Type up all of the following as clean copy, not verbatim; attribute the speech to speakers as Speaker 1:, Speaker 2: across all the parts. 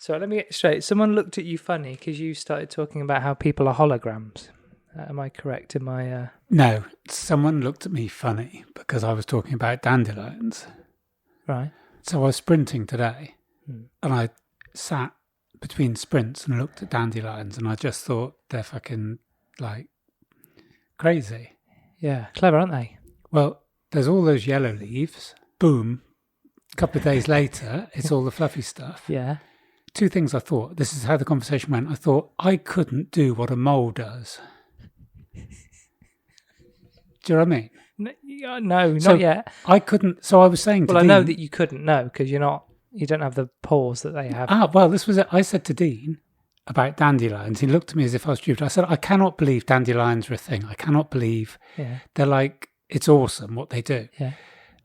Speaker 1: So let me get straight. Someone looked at you funny because you started talking about how people are holograms. Am I correct in my...
Speaker 2: No, someone looked at me funny because I was talking about dandelions.
Speaker 1: Right.
Speaker 2: So I was sprinting today and I sat between sprints and looked at dandelions and I just thought they're fucking, like, crazy.
Speaker 1: Yeah, clever, aren't they?
Speaker 2: Well, there's all those yellow leaves. Boom. A couple of days later, it's all the fluffy stuff.
Speaker 1: Yeah.
Speaker 2: Two things I thought. This is how the conversation went. I thought, I couldn't do what a mole does. Do you know what I mean?
Speaker 1: No, not yet.
Speaker 2: I couldn't. So I was saying to
Speaker 1: Well,
Speaker 2: Dean...
Speaker 1: I know that you couldn't, no, because you don't have the pores that they have.
Speaker 2: Well, this was it. I said to Dean about dandelions. He looked at me as if I was stupid. I said, I cannot believe dandelions are a thing. I cannot believe they're like, it's awesome what they do.
Speaker 1: Yeah.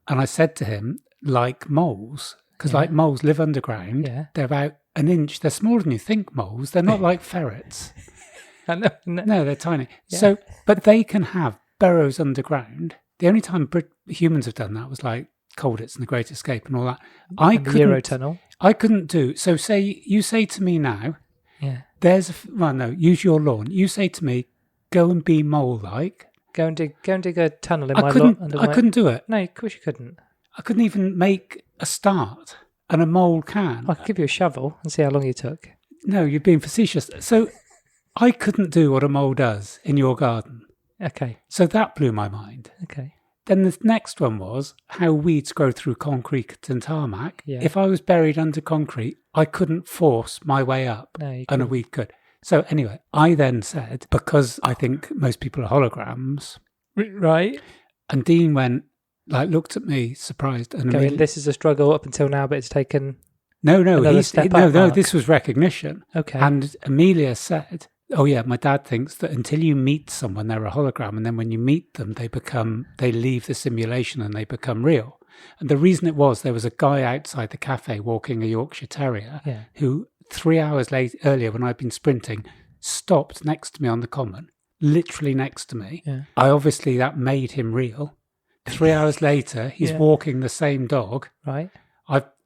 Speaker 2: And I said to him, like moles, because like moles live underground.
Speaker 1: Yeah.
Speaker 2: They're about an inch. They're smaller than you think, moles. They're not like ferrets.
Speaker 1: I know.
Speaker 2: No, they're tiny.
Speaker 1: Yeah.
Speaker 2: So, but they can have burrows underground. The only time humans have done that was like Colditz and the Great Escape and all that.
Speaker 1: The Eurotunnel.
Speaker 2: I couldn't do. So you say to me now, use your lawn. You say to me, go and be mole-like.
Speaker 1: Go and dig a tunnel in my
Speaker 2: lawn. I couldn't do it.
Speaker 1: No, of course you couldn't.
Speaker 2: I couldn't even make a start, and a mole can.
Speaker 1: I could give you a shovel and see how long you took.
Speaker 2: No, you're being facetious. So I couldn't do what a mole does in your garden.
Speaker 1: Okay.
Speaker 2: So that blew my mind.
Speaker 1: Okay.
Speaker 2: Then the next one was how weeds grow through concrete and tarmac.
Speaker 1: Yeah.
Speaker 2: If I was buried under concrete, I couldn't force my way up, and a weed could. So anyway, I then said, because I think most people are holograms.
Speaker 1: Right.
Speaker 2: And Dean looked at me surprised. And
Speaker 1: this is a struggle up until now, but it's taken
Speaker 2: No,
Speaker 1: Mark.
Speaker 2: this was recognition.
Speaker 1: Okay.
Speaker 2: And Amelia said, oh yeah, my dad thinks that until you meet someone, they're a hologram. And then when you meet them, they leave the simulation and they become real. And the reason it was, there was a guy outside the cafe walking a Yorkshire Terrier who 3 hours earlier when I'd been sprinting, stopped next to me on the common, literally next to me. Yeah. Obviously that made him real. 3 hours later, he's walking the same dog.
Speaker 1: Right.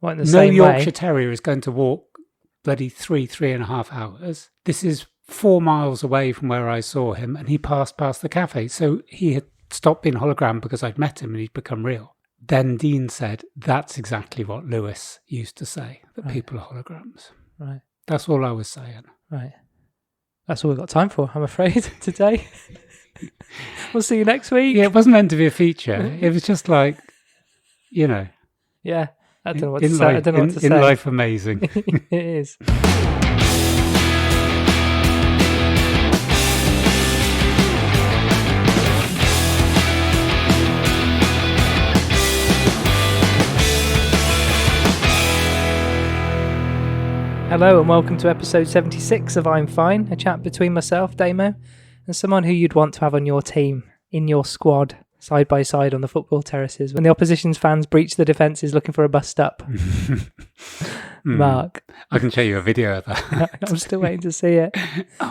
Speaker 2: No Yorkshire Terrier is going to walk bloody 3.5 hours. This is 4 miles away from where I saw him, and he passed past the cafe. So he had stopped being a hologram because I'd met him and he'd become real. Then Dean said, that's exactly what Lewis used to say, that people are holograms.
Speaker 1: Right.
Speaker 2: That's all I was saying.
Speaker 1: Right. That's all we've got time for, I'm afraid, today. We'll see you next week.
Speaker 2: Yeah, it wasn't meant to be a feature. It was just like,
Speaker 1: Yeah. I don't know what to say. I don't know what to say.
Speaker 2: In life, amazing.
Speaker 1: It is. Hello and welcome to episode 76 of I'm Fine, a chat between myself, Damo, and someone who you'd want to have on your team, in your squad, side by side on the football terraces, when the opposition's fans breach the defences looking for a bust-up. Mark.
Speaker 2: I can show you a video of that.
Speaker 1: I'm still waiting to see it.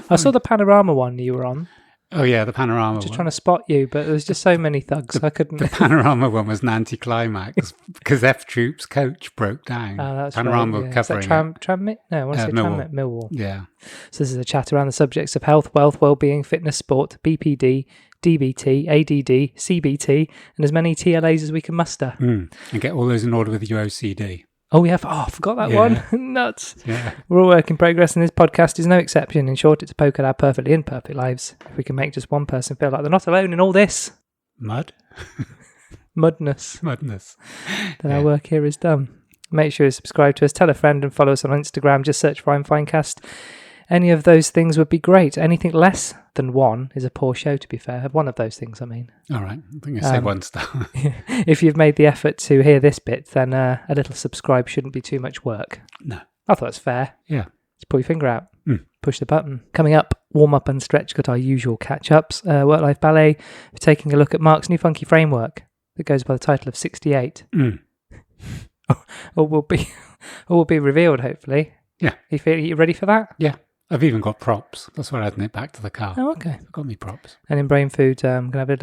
Speaker 1: I saw the panorama one you were on.
Speaker 2: Oh yeah, the panorama
Speaker 1: Just
Speaker 2: one.
Speaker 1: trying to spot you, but there was just so many thugs, I couldn't...
Speaker 2: The panorama one was an anticlimax because F Troop's coach broke down.
Speaker 1: Oh, that's
Speaker 2: panorama
Speaker 1: right, yeah.
Speaker 2: covering
Speaker 1: Is that Tranmere? No, I want to say Tranmere. Millwall.
Speaker 2: Yeah.
Speaker 1: So this is a chat around the subjects of health, wealth, wellbeing, fitness, sport, BPD, DBT, ADD, CBT, and as many TLAs as we can muster.
Speaker 2: And get all those in order with your OCD.
Speaker 1: Oh, yeah. I forgot that one. Nuts.
Speaker 2: Yeah.
Speaker 1: We're all work in progress, and this podcast is no exception. In short, it's a poke at our perfectly imperfect lives. If we can make just one person feel like they're not alone in all this. Mudness. Then our work here is done. Make sure you subscribe to us, tell a friend, and follow us on Instagram. Just search for I'm Finecast. Any of those things would be great. Anything less than one is a poor show, to be fair. One of those things, I mean.
Speaker 2: All right. I think you say 1 star.
Speaker 1: If you've made the effort to hear this bit, then a little subscribe shouldn't be too much work.
Speaker 2: No.
Speaker 1: I thought it's fair.
Speaker 2: Yeah.
Speaker 1: Just pull your finger out. Push the button. Coming up, warm up and stretch, got our usual catch-ups. Work-Life Ballet, we're taking a look at Mark's new funky framework that goes by the title of 68. Or will be revealed, hopefully.
Speaker 2: Yeah.
Speaker 1: You ready for that?
Speaker 2: Yeah. I've even got props. That's why I had it back to the car.
Speaker 1: Oh, okay.
Speaker 2: I've got me props.
Speaker 1: And in Brain Food, I'm going to have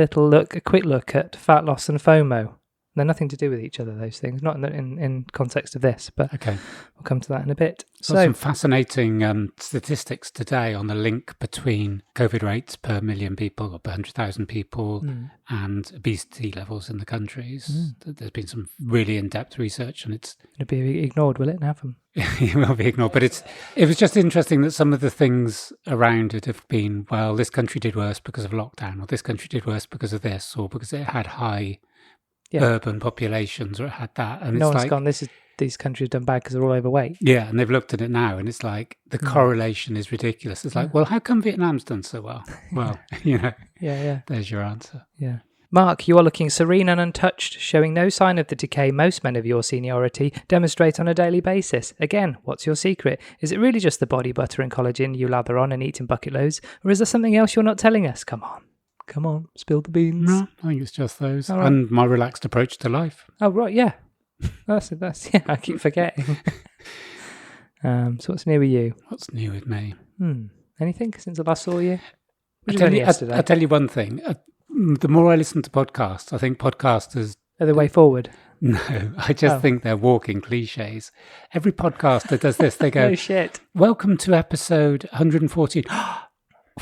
Speaker 1: a quick look at fat loss and FOMO. They're nothing to do with each other, those things, not in context of this, but
Speaker 2: Okay.
Speaker 1: we'll come to that in a bit.
Speaker 2: So some fascinating statistics today on the link between COVID rates per million people or per 100,000 people and obesity levels in the countries. There's been some really in-depth research, and it's...
Speaker 1: It'll be ignored, will it, Nathan?
Speaker 2: It will be ignored, but it was just interesting that some of the things around it have been, well, this country did worse because of lockdown, or this country did worse because of this, or because it had high urban populations, or it had that. And
Speaker 1: no
Speaker 2: it's
Speaker 1: one's
Speaker 2: like,
Speaker 1: gone, these countries have done bad because they're all overweight.
Speaker 2: Yeah, and they've looked at it now, and it's like the correlation is ridiculous. It's like, well, how come Vietnam's done so well? Well, there's your answer.
Speaker 1: Yeah. Mark, you are looking serene and untouched, showing no sign of the decay most men of your seniority demonstrate on a daily basis. Again, what's your secret? Is it really just the body butter and collagen you lather on and eat in bucket loads? Or is there something else you're not telling us? Come on, spill the beans.
Speaker 2: No, I think it's just those.
Speaker 1: Right.
Speaker 2: And my relaxed approach to life.
Speaker 1: Oh, right, yeah. That's I keep forgetting. So what's new with you?
Speaker 2: What's new with me?
Speaker 1: Anything since I last saw you?
Speaker 2: I'll tell you one thing. The more I listen to podcasts, I think podcasters...
Speaker 1: Are the way forward?
Speaker 2: No, I just think they're walking cliches. Every podcaster does this. They go,
Speaker 1: oh, shit.
Speaker 2: Welcome to episode 114.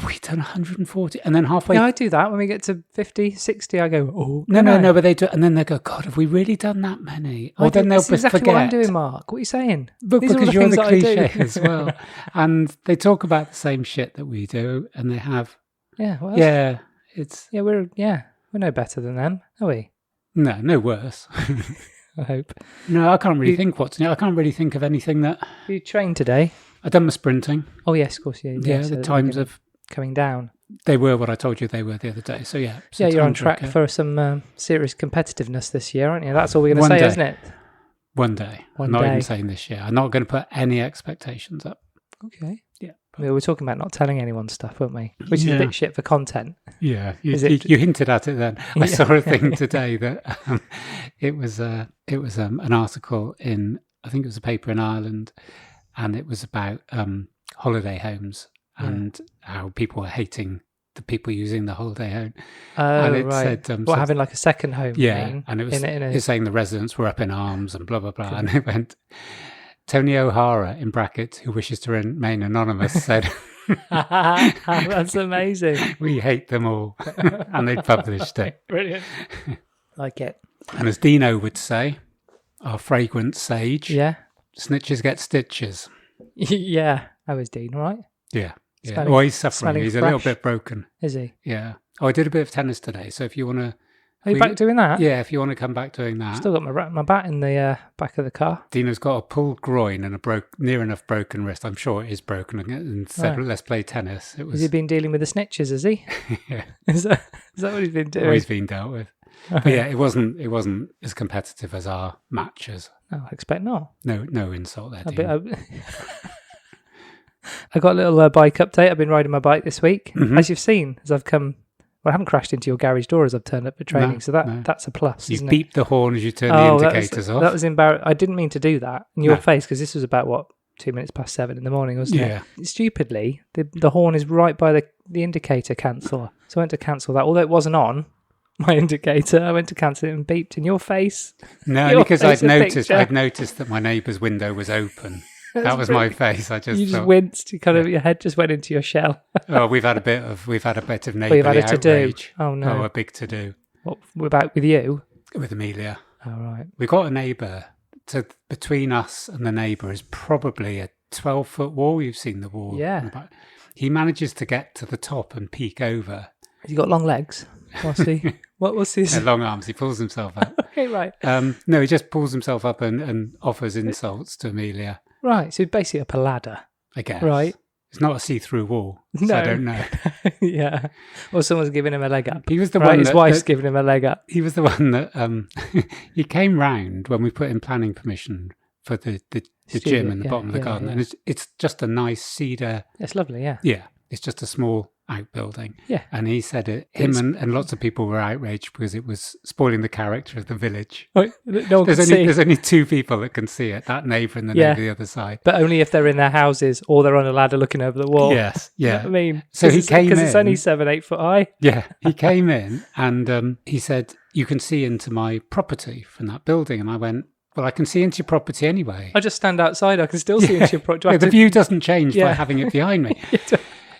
Speaker 2: We've done 140. And then halfway...
Speaker 1: Yeah, I do that. When we get to 50, 60, I go, oh.
Speaker 2: No, but they do. And then they go, God, have we really done that many? Or then they'll
Speaker 1: exactly
Speaker 2: forget.
Speaker 1: What I'm doing, Mark. What are you saying?
Speaker 2: But
Speaker 1: These
Speaker 2: because
Speaker 1: are all
Speaker 2: you're the cliche
Speaker 1: I
Speaker 2: as well. And they talk about the same shit that we do. And they have...
Speaker 1: Yeah, well, we're no better than them, are we?
Speaker 2: No worse.
Speaker 1: I hope.
Speaker 2: No, I can't really think what's new. I can't really think of anything that...
Speaker 1: You trained today?
Speaker 2: I've done my sprinting.
Speaker 1: Oh, yes, of course. Yeah,
Speaker 2: so the times of...
Speaker 1: Coming down.
Speaker 2: They were what I told you they were the other day. So, yeah. So
Speaker 1: you're on track for some serious competitiveness this year, aren't you? That's all we're going to say, isn't it?
Speaker 2: One day. I'm not even saying this year. I'm not going to put any expectations up.
Speaker 1: Okay.
Speaker 2: Yeah.
Speaker 1: We were talking about not telling anyone stuff, weren't we? Which is a bit shit for content.
Speaker 2: Yeah. You hinted at it then. I saw a thing today that it was an article in, I think it was a paper in Ireland, and it was about holiday homes and how people were hating the people using the holiday home.
Speaker 1: Oh,
Speaker 2: and it said...
Speaker 1: having like a second home?
Speaker 2: Yeah, and it was saying the residents were up in arms and blah, blah, blah. And it went... Tony O'Hara, in brackets, who wishes to remain anonymous, said...
Speaker 1: That's amazing.
Speaker 2: We hate them all. And they published it.
Speaker 1: Brilliant. Like it.
Speaker 2: And as Dino would say, our fragrant sage, snitches get stitches.
Speaker 1: Yeah. How is Dean, right?
Speaker 2: Yeah. Well, he's suffering. He's a little bit broken.
Speaker 1: Is he?
Speaker 2: Yeah. Oh, I did a bit of tennis today, so if you want to...
Speaker 1: Are you back doing that?
Speaker 2: Yeah, if you want to come back doing that.
Speaker 1: Still got my bat in the back of the car.
Speaker 2: Dino's got a pulled groin and a near enough broken wrist. I'm sure it is broken. And said, let's play tennis.
Speaker 1: Has he been dealing with the snitches, has he?
Speaker 2: Yeah.
Speaker 1: Is that what he's been doing?
Speaker 2: Well, he's been dealt with. But yeah, it wasn't as competitive as our matches.
Speaker 1: No, I expect not.
Speaker 2: No insult there, Dino.
Speaker 1: I got a little bike update. I've been riding my bike this week. As you've seen, as I've come... Well, I haven't crashed into your garage door as I've turned up for training, so that's a plus.
Speaker 2: You beeped the horn as you turn the indicators off.
Speaker 1: That was embarrassing. I didn't mean to do that in your face, because this was about, 2 minutes past 7 in the morning, wasn't it? Stupidly, the horn is right by the indicator canceller. So I went to cancel that, although it wasn't on my indicator. I went to cancel it and beeped in your face.
Speaker 2: No, because I'd noticed that my neighbour's window was open. That was my face. You just
Speaker 1: winced. Your head just went into your shell.
Speaker 2: Oh, we've had a bit of neighbourly outrage.
Speaker 1: Oh no!
Speaker 2: Oh, a big to do.
Speaker 1: What about with you?
Speaker 2: With Amelia.
Speaker 1: Oh right.
Speaker 2: We've got a neighbour. So between us and the neighbour is probably a 12-foot wall. You've seen the wall.
Speaker 1: Yeah.
Speaker 2: He manages to get to the top and peek over.
Speaker 1: Has he got long legs? What's he? What's his?
Speaker 2: Long arms. He pulls himself up.
Speaker 1: Okay, right.
Speaker 2: No, he just pulls himself up and offers insults to Amelia.
Speaker 1: Right, so basically up a ladder.
Speaker 2: I guess.
Speaker 1: Right.
Speaker 2: It's not a see-through wall, so I don't know.
Speaker 1: Yeah. Or someone's giving him a leg up.
Speaker 2: He was the one
Speaker 1: his wife's giving him a leg up.
Speaker 2: He was the one that... he came round when we put in planning permission for the gym in the bottom of the garden. And it's just a nice cedar...
Speaker 1: It's lovely, yeah.
Speaker 2: Yeah. It's just a small outbuilding.
Speaker 1: Yeah.
Speaker 2: And he said him and lots of people were outraged because it was spoiling the character of the village.
Speaker 1: Oh, no one
Speaker 2: there's only 2 people that can see it, that neighbour and the neighbour the other side.
Speaker 1: But only if they're in their houses or they're on a ladder looking over the wall.
Speaker 2: Yes, yeah.
Speaker 1: You know what I mean?
Speaker 2: So he came in.
Speaker 1: Because it's only 7-8 foot high.
Speaker 2: Yeah, he came in and he said, you can see into my property from that building. And I went, well, I can see into your property anyway.
Speaker 1: I just stand outside. I can still see into your property.
Speaker 2: The view doesn't change by having it behind me.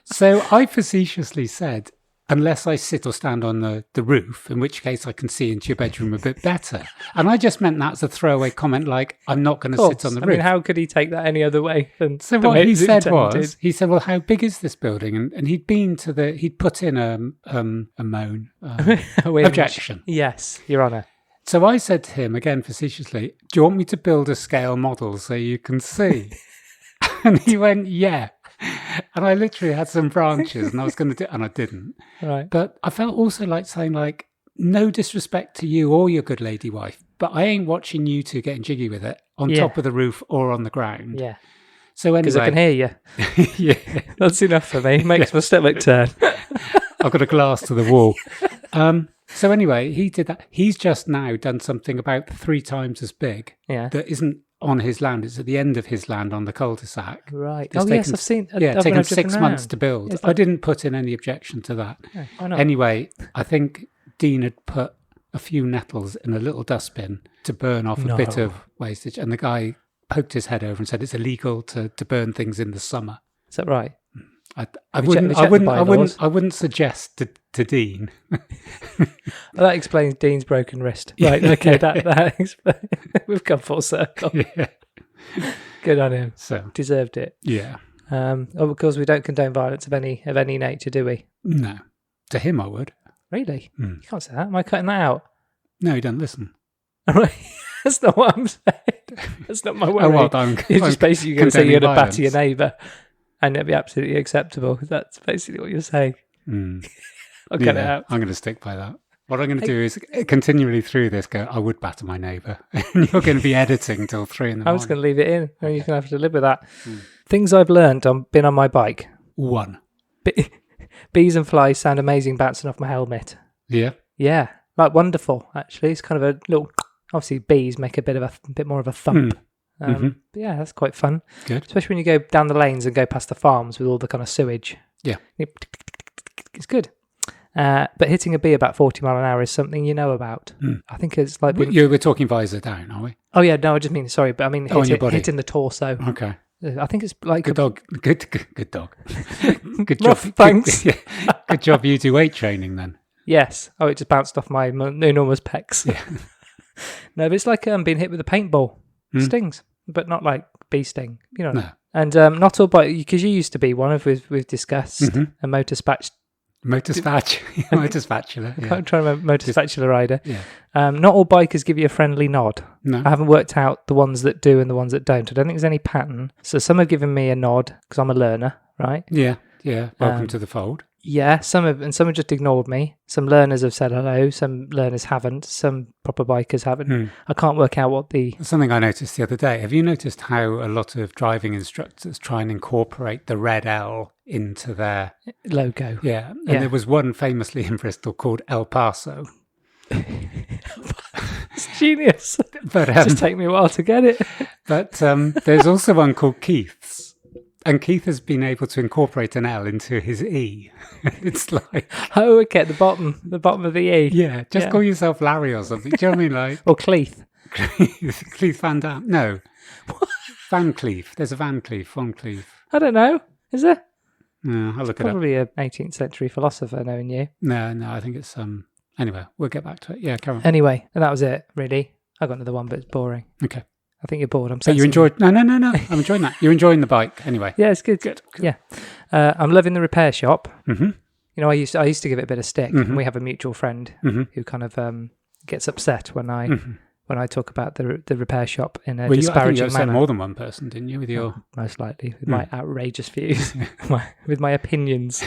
Speaker 2: So I facetiously said, unless I sit or stand on the roof, in which case I can see into your bedroom a bit better. And I just meant that as a throwaway comment, like, I'm not going to sit on the roof.
Speaker 1: I mean, how could he take that any other way than
Speaker 2: so what he said was, he said, well, how big is this building? And he'd been to he'd put in a moan objection.
Speaker 1: Yes, Your Honour.
Speaker 2: So I said to him, again facetiously, do you want me to build a scale model so you can see? And he went, yeah. And I literally had some branches and I was going to do, and I didn't.
Speaker 1: Right.
Speaker 2: But I felt also like saying, like, no disrespect to you or your good lady wife, but I ain't watching you two getting jiggy with it on top of the roof or on the ground.
Speaker 1: Yeah.
Speaker 2: So anyway.
Speaker 1: Because I can hear you.
Speaker 2: Yeah.
Speaker 1: That's enough for me. Makes my stomach turn.
Speaker 2: I've got a glass to the wall. So anyway, he did that. He's just now done something about 3 times as big.
Speaker 1: Yeah.
Speaker 2: That isn't on his land. It's at the end of his land on the cul-de-sac.
Speaker 1: Right.
Speaker 2: It's
Speaker 1: yes, I've seen.
Speaker 2: It's taken 6 months to build.
Speaker 1: That...
Speaker 2: I didn't put in any objection to that.
Speaker 1: No, why not?
Speaker 2: Anyway, I think Dean had put a few nettles in a little dustbin to burn off a bit of wastage. And the guy poked his head over and said it's illegal to burn things in the summer.
Speaker 1: Is that right?
Speaker 2: I wouldn't suggest to Dean.
Speaker 1: Well, that explains Dean's broken wrist. Right, okay, that explains. We've come full circle.
Speaker 2: Yeah.
Speaker 1: Good on him.
Speaker 2: So
Speaker 1: deserved it.
Speaker 2: Yeah.
Speaker 1: Of course, we don't condone violence of any nature, do we?
Speaker 2: No. To him, I would.
Speaker 1: Really? You can't say that. Am I cutting that out?
Speaker 2: No, he doesn't listen.
Speaker 1: Right. That's not what I'm saying. That's not my worry.
Speaker 2: Oh, well,
Speaker 1: You're just basically going to say you're going to batter your neighbour. And it'd be absolutely acceptable. That's basically what you're saying. I'll cut it out.
Speaker 2: I'm going to stick by that. What I'm going to do is continually through this go, I would batter my neighbour. And you're going to be editing till 3 a.m.
Speaker 1: I was going to leave it in. And you're going to have to live with that. Things I've learned on being on my bike.
Speaker 2: 1.
Speaker 1: Bees and flies sound amazing bouncing off my helmet.
Speaker 2: Yeah?
Speaker 1: Yeah. Like wonderful, actually. It's kind of a little... Obviously, bees make a bit more of a thump. But yeah, that's quite fun.
Speaker 2: Good.
Speaker 1: Especially when you go down the lanes and go past the farms with all the kind of sewage.
Speaker 2: Yeah.
Speaker 1: It's good. But hitting a bee about 40 mile an hour is something you know about. I think it's like...
Speaker 2: We're talking visor down, are we?
Speaker 1: Oh, yeah. No, I just mean... Sorry, but I mean hitting the torso.
Speaker 2: Okay.
Speaker 1: I think it's like...
Speaker 2: Good dog. Good dog. Good job.
Speaker 1: Rough, thanks.
Speaker 2: Good job you do weight training then.
Speaker 1: Yes. Oh, it just bounced off my enormous pecs.
Speaker 2: Yeah.
Speaker 1: No, but it's like being hit with a paintball. Stings, but not like bee sting. You know.
Speaker 2: No.
Speaker 1: And not all bike, because you used to be one of we've discussed a motorspatula.
Speaker 2: Yeah.
Speaker 1: I'm trying to remember motorspatula rider.
Speaker 2: Yeah.
Speaker 1: Not all bikers give you a friendly nod.
Speaker 2: No.
Speaker 1: I haven't worked out the ones that do and the ones that don't. I don't think there's any pattern. So some have given me a nod because I'm a learner, right?
Speaker 2: Yeah. Yeah. Welcome to the fold.
Speaker 1: Yeah, some have just ignored me. Some learners have said hello, some learners haven't, some proper bikers haven't. I can't work out what the...
Speaker 2: Something I noticed the other day. Have you noticed how a lot of driving instructors try and incorporate the red L into their...
Speaker 1: logo?
Speaker 2: Yeah, and there was one famously in Bristol called El Paso.
Speaker 1: It's genius.
Speaker 2: But
Speaker 1: just take me a while to get it.
Speaker 2: But there's also one called Keith's. And Keith has been able to incorporate an L into his E. It's like...
Speaker 1: Oh, okay, the bottom of the E.
Speaker 2: Yeah, just call yourself Larry or something. Do you know what I mean? Like,
Speaker 1: or Cleeth.
Speaker 2: Cleeth Van Dam. No. What? Van Cleef. There's a Van Cleef, Von Cleef.
Speaker 1: I don't know. Is there?
Speaker 2: No, I'll look it up.
Speaker 1: Probably an 18th century philosopher knowing you.
Speaker 2: No, I think it's... Anyway, we'll get back to it. Yeah, carry on.
Speaker 1: Anyway, and that was it, really. I got another one, but it's boring.
Speaker 2: Okay.
Speaker 1: I think you're bored. I'm
Speaker 2: so you enjoyed... No. I'm enjoying that. You're enjoying the bike anyway.
Speaker 1: Yeah, it's good.
Speaker 2: Good.
Speaker 1: Yeah. I'm loving the repair shop.
Speaker 2: Mm-hmm.
Speaker 1: You know, I used to give it a bit of stick. And we have a mutual friend who kind of gets upset when I talk about the repair shop in a disparaging
Speaker 2: you
Speaker 1: manner.
Speaker 2: You more than one person, didn't you, with your...
Speaker 1: most likely, with my outrageous views, with my opinions.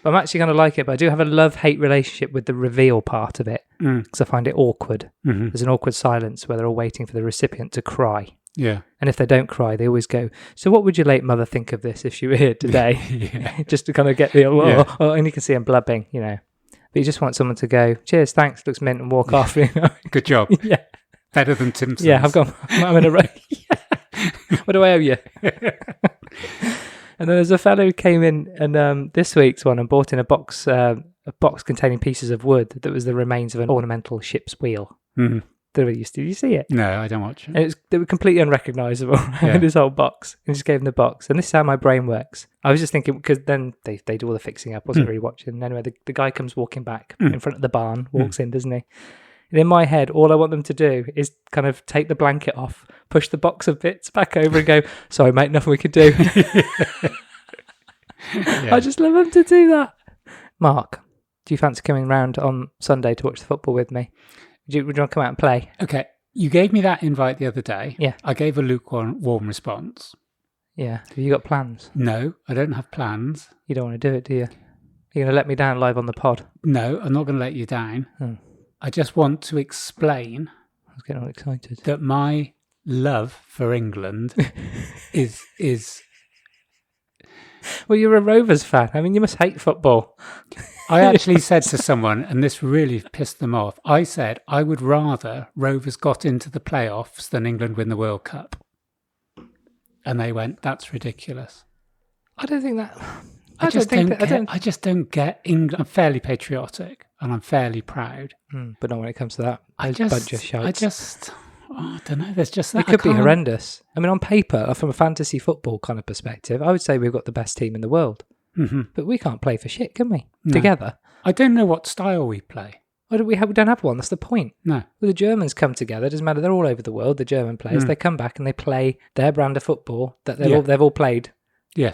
Speaker 1: But I'm actually going to like it, but I do have a love-hate relationship with the reveal part of it, because I find it awkward. There's an awkward silence where they're all waiting for the recipient to cry.
Speaker 2: Yeah.
Speaker 1: And if they don't cry, they always go, so what would your late mother think of this if she were here today? Just to kind of get the, and you can see them blubbing, you know. But you just want someone to go, cheers, thanks, looks mint, and walk off. You know?
Speaker 2: Good job.
Speaker 1: Yeah.
Speaker 2: Better than Timson's.
Speaker 1: Yeah, I'm in a row. What do I owe you? And then there's a fellow who came in and this week's one and bought in a box of a box containing pieces of wood that was the remains of an ornamental ship's wheel.
Speaker 2: Mm.
Speaker 1: Did you see it?
Speaker 2: No, I don't watch it.
Speaker 1: And they were completely unrecognisable. This whole box. And just gave them the box. And this is how my brain works. I was just thinking, because then they do all the fixing up. I wasn't really watching. Anyway, the guy comes walking back in front of the barn, walks in, doesn't he? And in my head, all I want them to do is kind of take the blanket off, push the box of bits back over and go, sorry, mate, nothing we could do. I just love them to do that. Mark, do you fancy coming round on Sunday to watch the football with me? Would you want to come out and play?
Speaker 2: Okay. You gave me that invite the other day.
Speaker 1: Yeah.
Speaker 2: I gave a lukewarm response.
Speaker 1: Yeah. Have you got plans?
Speaker 2: No, I don't have plans.
Speaker 1: You don't want to do it, do you? You're going to let me down live on the pod?
Speaker 2: No, I'm not going to let you down.
Speaker 1: Oh.
Speaker 2: I just want to explain
Speaker 1: I was getting all excited.
Speaker 2: that my love for England is...
Speaker 1: Well, you're a Rovers fan. I mean, you must hate football.
Speaker 2: I actually said to someone, and this really pissed them off, I said I would rather Rovers got into the playoffs than England win the World Cup. And they went, that's ridiculous.
Speaker 1: I don't think that...
Speaker 2: I just don't get England. I'm fairly patriotic and I'm fairly proud.
Speaker 1: But not when it comes to that. Bunch of shouts.
Speaker 2: I don't know. There's just that.
Speaker 1: It could be horrendous. I mean, on paper, from a fantasy football kind of perspective, I would say we've got the best team in the world. Mm-hmm. But we can't play for shit, can we? No. Together.
Speaker 2: I don't know what style we play.
Speaker 1: We don't have one. That's the point.
Speaker 2: No.
Speaker 1: Well, the Germans come together. It doesn't matter. They're all over the world, the German players. They come back and they play their brand of football that they've all played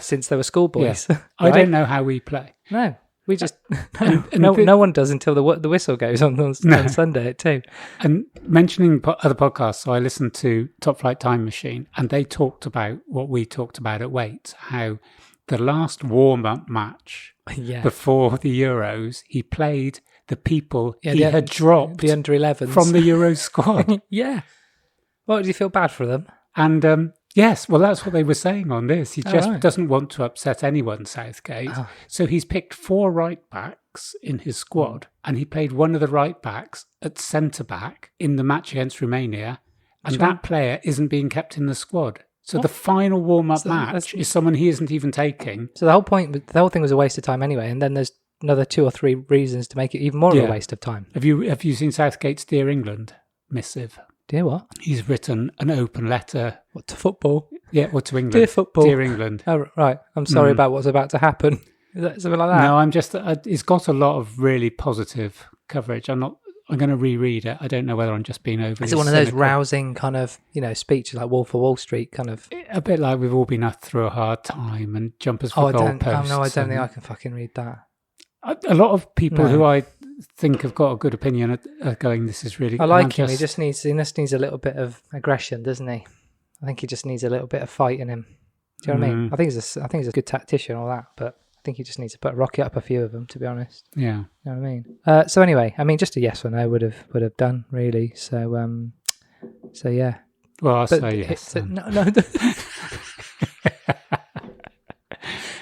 Speaker 1: since they were schoolboys.
Speaker 2: Yeah. Right? I don't know how we play.
Speaker 1: No. We just no one does until the whistle goes on Sunday at 2.
Speaker 2: And mentioning other podcasts, so I listened to Top Flight Time Machine, and they talked about what we talked about at Weights, how the last warm-up match before the Euros, he played the people he had dropped
Speaker 1: the under-11s
Speaker 2: from the Euros squad.
Speaker 1: Yeah. Well, do you feel bad for them?
Speaker 2: And yes, well, that's what they were saying on this. He just doesn't want to upset anyone, Southgate. Oh. So he's picked 4 right-backs in his squad, and he played one of the right-backs at centre-back in the match against Romania, and that player isn't being kept in the squad. So the final warm-up match is someone he isn't even taking.
Speaker 1: So the whole thing was a waste of time anyway, and then there's another 2 or 3 reasons to make it even more of a waste of time.
Speaker 2: Have you seen Southgate's Dear England missive?
Speaker 1: Dear what?
Speaker 2: He's written an open letter.
Speaker 1: What, to football?
Speaker 2: Yeah, well, to England.
Speaker 1: Dear football.
Speaker 2: Dear England.
Speaker 1: Oh, right. I'm sorry about what's about to happen. Is that something like that?
Speaker 2: No, I'm just... it's got a lot of really positive coverage. I'm going to reread it. I don't know whether I'm just being overly
Speaker 1: Is it one of those rousing kind of, speeches like Wolf of Wall Street kind of...
Speaker 2: A bit like we've all been through a hard time and jumpers for goalposts.
Speaker 1: I don't think I can fucking read that.
Speaker 2: A lot of people who I think have got a good opinion are going, this is really...
Speaker 1: I like him. He just needs a little bit of aggression, doesn't he? I think he just needs a little bit of fight in him. Do you know what I mean? I think he's a good tactician, all that, but I think he just needs to put a rocket up a few of them, to be honest.
Speaker 2: Yeah.
Speaker 1: You know what I mean? So anyway, I mean, just a yes or no would have done, really. So yeah.
Speaker 2: Well, I'll say yes.
Speaker 1: No.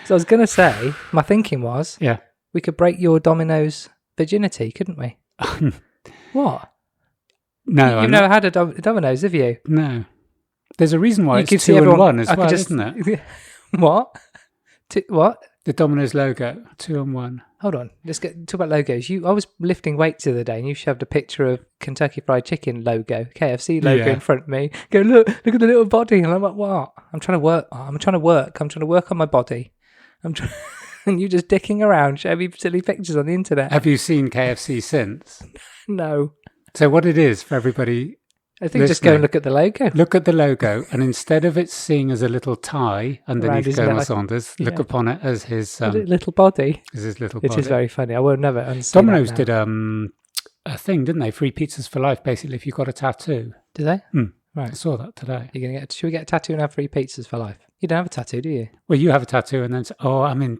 Speaker 1: So I was going to say, my thinking was...
Speaker 2: Yeah.
Speaker 1: We could break your Domino's virginity, couldn't we? What?
Speaker 2: No,
Speaker 1: You've never had a Domino's, have you?
Speaker 2: No. There's a reason why it's 2-in-1 as well, isn't it?
Speaker 1: What? What?
Speaker 2: The Domino's logo, 2-in-1.
Speaker 1: Hold on, let's talk about logos. I was lifting weights the other day, and you shoved a picture of Kentucky Fried Chicken logo, KFC logo in front of me. Go, look at the little body, and I'm like, what? I'm trying to work. I'm trying to work on my body. And you just dicking around, showing me silly pictures on the internet.
Speaker 2: Have you seen KFC since?
Speaker 1: No.
Speaker 2: So what it is for everybody...
Speaker 1: I think just go and look at the logo.
Speaker 2: Look at the logo, and instead of it seeing as a little tie underneath Colonel Sanders, look upon it as his...
Speaker 1: little body.
Speaker 2: As his little body.
Speaker 1: It is very funny. I will never unsee
Speaker 2: Domino's did a thing, didn't they? Free pizzas for life, basically, if you got a tattoo.
Speaker 1: Did they?
Speaker 2: Right. I saw that today.
Speaker 1: Should we get a tattoo and have free pizzas for life? You don't have a tattoo, do you?
Speaker 2: Well, you have a tattoo and then...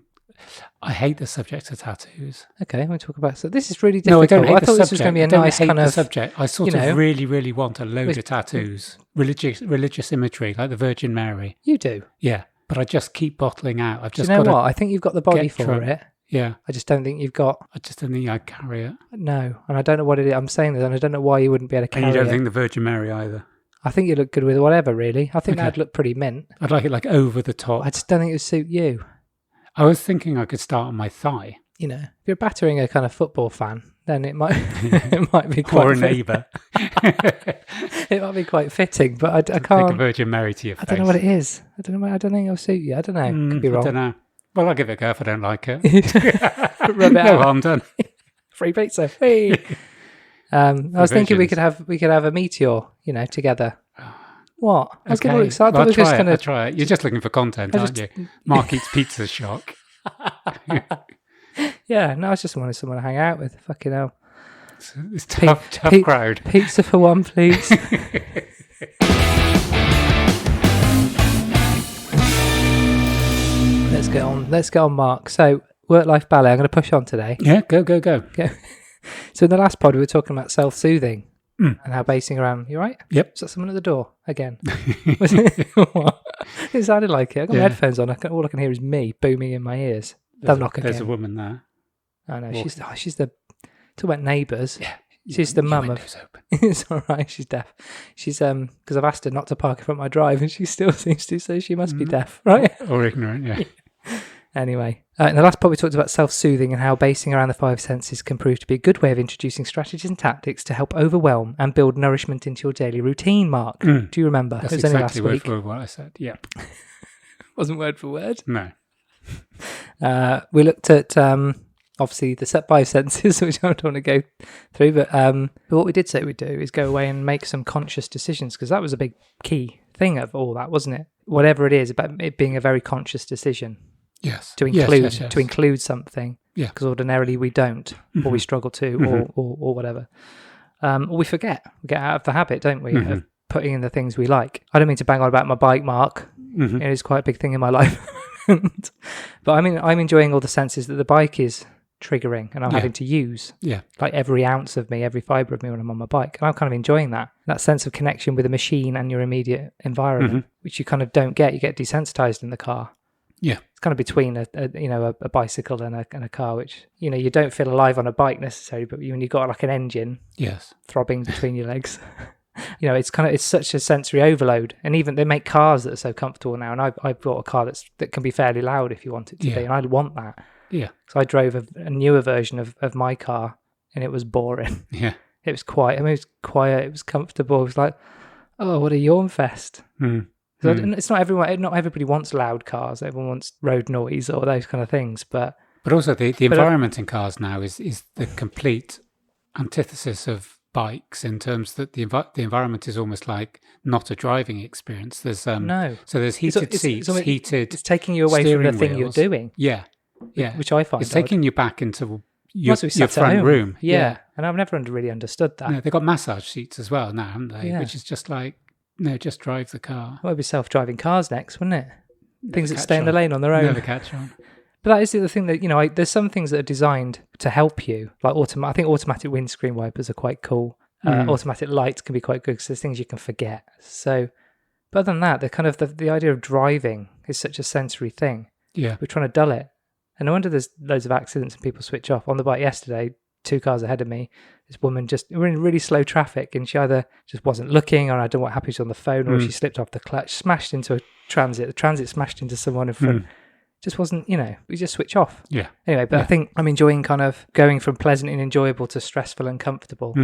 Speaker 2: I hate the subject of tattoos.
Speaker 1: Okay, we'll talk about... So this is really difficult.
Speaker 2: No, I don't hate
Speaker 1: I thought this was going to be a nice kind of...
Speaker 2: subject. I sort of really, really want a load of tattoos. Religious imagery, like the Virgin Mary.
Speaker 1: You do?
Speaker 2: Yeah, but I just keep bottling out.
Speaker 1: Do you know what? I think you've got the body for it.
Speaker 2: Yeah.
Speaker 1: I just don't think you've got...
Speaker 2: I just don't think I'd carry it.
Speaker 1: No, and I don't know what it is. I'm saying this, and I don't know why you wouldn't be able to carry it.
Speaker 2: And you don't think the Virgin Mary either?
Speaker 1: I think you look good with whatever, really. I think that'd look pretty mint.
Speaker 2: I'd like it like over the top.
Speaker 1: I just don't think it would suit you.
Speaker 2: I was thinking I could start on my thigh.
Speaker 1: you know, if you're battering a kind of football fan, then it might it might be quite
Speaker 2: Or a neighbour.
Speaker 1: it might be quite fitting, but I
Speaker 2: Take a
Speaker 1: can't.
Speaker 2: Virgin Mary to your face.
Speaker 1: I don't know what it is. I don't know. I don't think it'll suit you. I don't know. Could be wrong.
Speaker 2: I don't know. Well, I'll give it a go if I don't like it.
Speaker 1: Rub it
Speaker 2: No
Speaker 1: out.
Speaker 2: harm done.
Speaker 1: Free pizza. Hey. I was thinking we could have a meteor, you know, together. What? I was getting all excited.
Speaker 2: Well,
Speaker 1: I'll
Speaker 2: try it. You're just looking for content, aren't you? Mark eats pizza shock.
Speaker 1: Yeah, no, I just wanted someone to hang out with. Fucking hell.
Speaker 2: It's tough crowd.
Speaker 1: Pizza for one, please. Let's get on, Mark. So, work-life ballet. I'm going to push on today.
Speaker 2: Yeah, go.
Speaker 1: So in the last pod, we were talking about self-soothing and how basing around. You right?
Speaker 2: Yep.
Speaker 1: Is that someone at the door again? Was it? What? It sounded like it. I've got my headphones on. All I can hear is me booming in my ears. They'll knock again.
Speaker 2: There's a woman there.
Speaker 1: I know. She's the. Talk about neighbours.
Speaker 2: Yeah.
Speaker 1: She's the mum of.
Speaker 2: Open.
Speaker 1: It's all right. She's deaf. She's because I've asked her not to park in front of my drive, and she still seems to. So she must be deaf, right?
Speaker 2: Or ignorant. Yeah.
Speaker 1: Anyway, in the last part we talked about self-soothing and how basing around the five senses can prove to be a good way of introducing strategies and tactics to help overwhelm and build nourishment into your daily routine, Mark. Do you remember?
Speaker 2: That's
Speaker 1: it was
Speaker 2: exactly
Speaker 1: only
Speaker 2: word
Speaker 1: last
Speaker 2: for
Speaker 1: week.
Speaker 2: what I said. Yeah.
Speaker 1: Wasn't word for word.
Speaker 2: No.
Speaker 1: We looked at obviously the set five senses, which I don't want to go through, but what we did say we'd do is go away and make some conscious decisions, because that was a big key thing of all that, wasn't it? Whatever it is, about it being a very conscious decision.
Speaker 2: Yes.
Speaker 1: To include
Speaker 2: Yes.
Speaker 1: to include something.
Speaker 2: Yeah.
Speaker 1: Because ordinarily we don't, or we struggle to, or whatever. Or we forget. We get out of the habit, don't we, of putting in the things we like. I don't mean to bang on about my bike, Mark. It is quite a big thing in my life. But I mean, I'm enjoying all the senses that the bike is triggering and I'm having to use. Yeah. Like every ounce of me, every fibre of me when I'm on my bike. And I'm kind of enjoying that sense of connection with the machine and your immediate environment, which you kind of don't get. You get desensitized in the car. Yeah, it's kind of between a bicycle and a car, which you don't feel alive on a bike necessarily, but when you've got like an engine, throbbing between your legs, it's such a sensory overload. And even they make cars that are so comfortable now, and I bought a car that can be fairly loud if you want it to be, and I want that. Yeah, so I drove a newer version of my car, and it was boring. Yeah, it was quiet. I mean, it was quiet. It was comfortable. It was like, oh, what a yawn fest. So it's not everyone. Not everybody wants loud cars. Everyone wants road noise or those kind of things. But
Speaker 2: also the environment in cars now is the complete antithesis of bikes in terms that the environment is almost like not a driving experience. There's so there's heated seats, heated.
Speaker 1: It's taking you away from the thing you're doing.
Speaker 2: Yeah,
Speaker 1: which I find
Speaker 2: it's taking you back into your front room.
Speaker 1: Yeah, and I've never really understood that.
Speaker 2: No, they've got massage seats as well now, haven't they? Yeah. Which is just like. No, just drive the car.
Speaker 1: Well, it'd be self-driving cars next, wouldn't it? Things that stay in the lane on their own.
Speaker 2: Never catch on.
Speaker 1: But that is the thing that, there's some things that are designed to help you. Like I think automatic windscreen wipers are quite cool. Automatic lights can be quite good because there's things you can forget. So, but other than that, the kind of the idea of driving is such a sensory thing. Yeah. We're trying to dull it. And no wonder there's loads of accidents and people switch off. On the bike yesterday, 2 cars ahead of me, this woman we're in really slow traffic, and she either just wasn't looking, or I don't know what happened, she was on the phone, or she slipped off the clutch, smashed into a transit. The transit smashed into someone in front. Just wasn't, we just switch off. Yeah. Anyway, but I think I'm enjoying kind of going from pleasant and enjoyable to stressful and comfortable.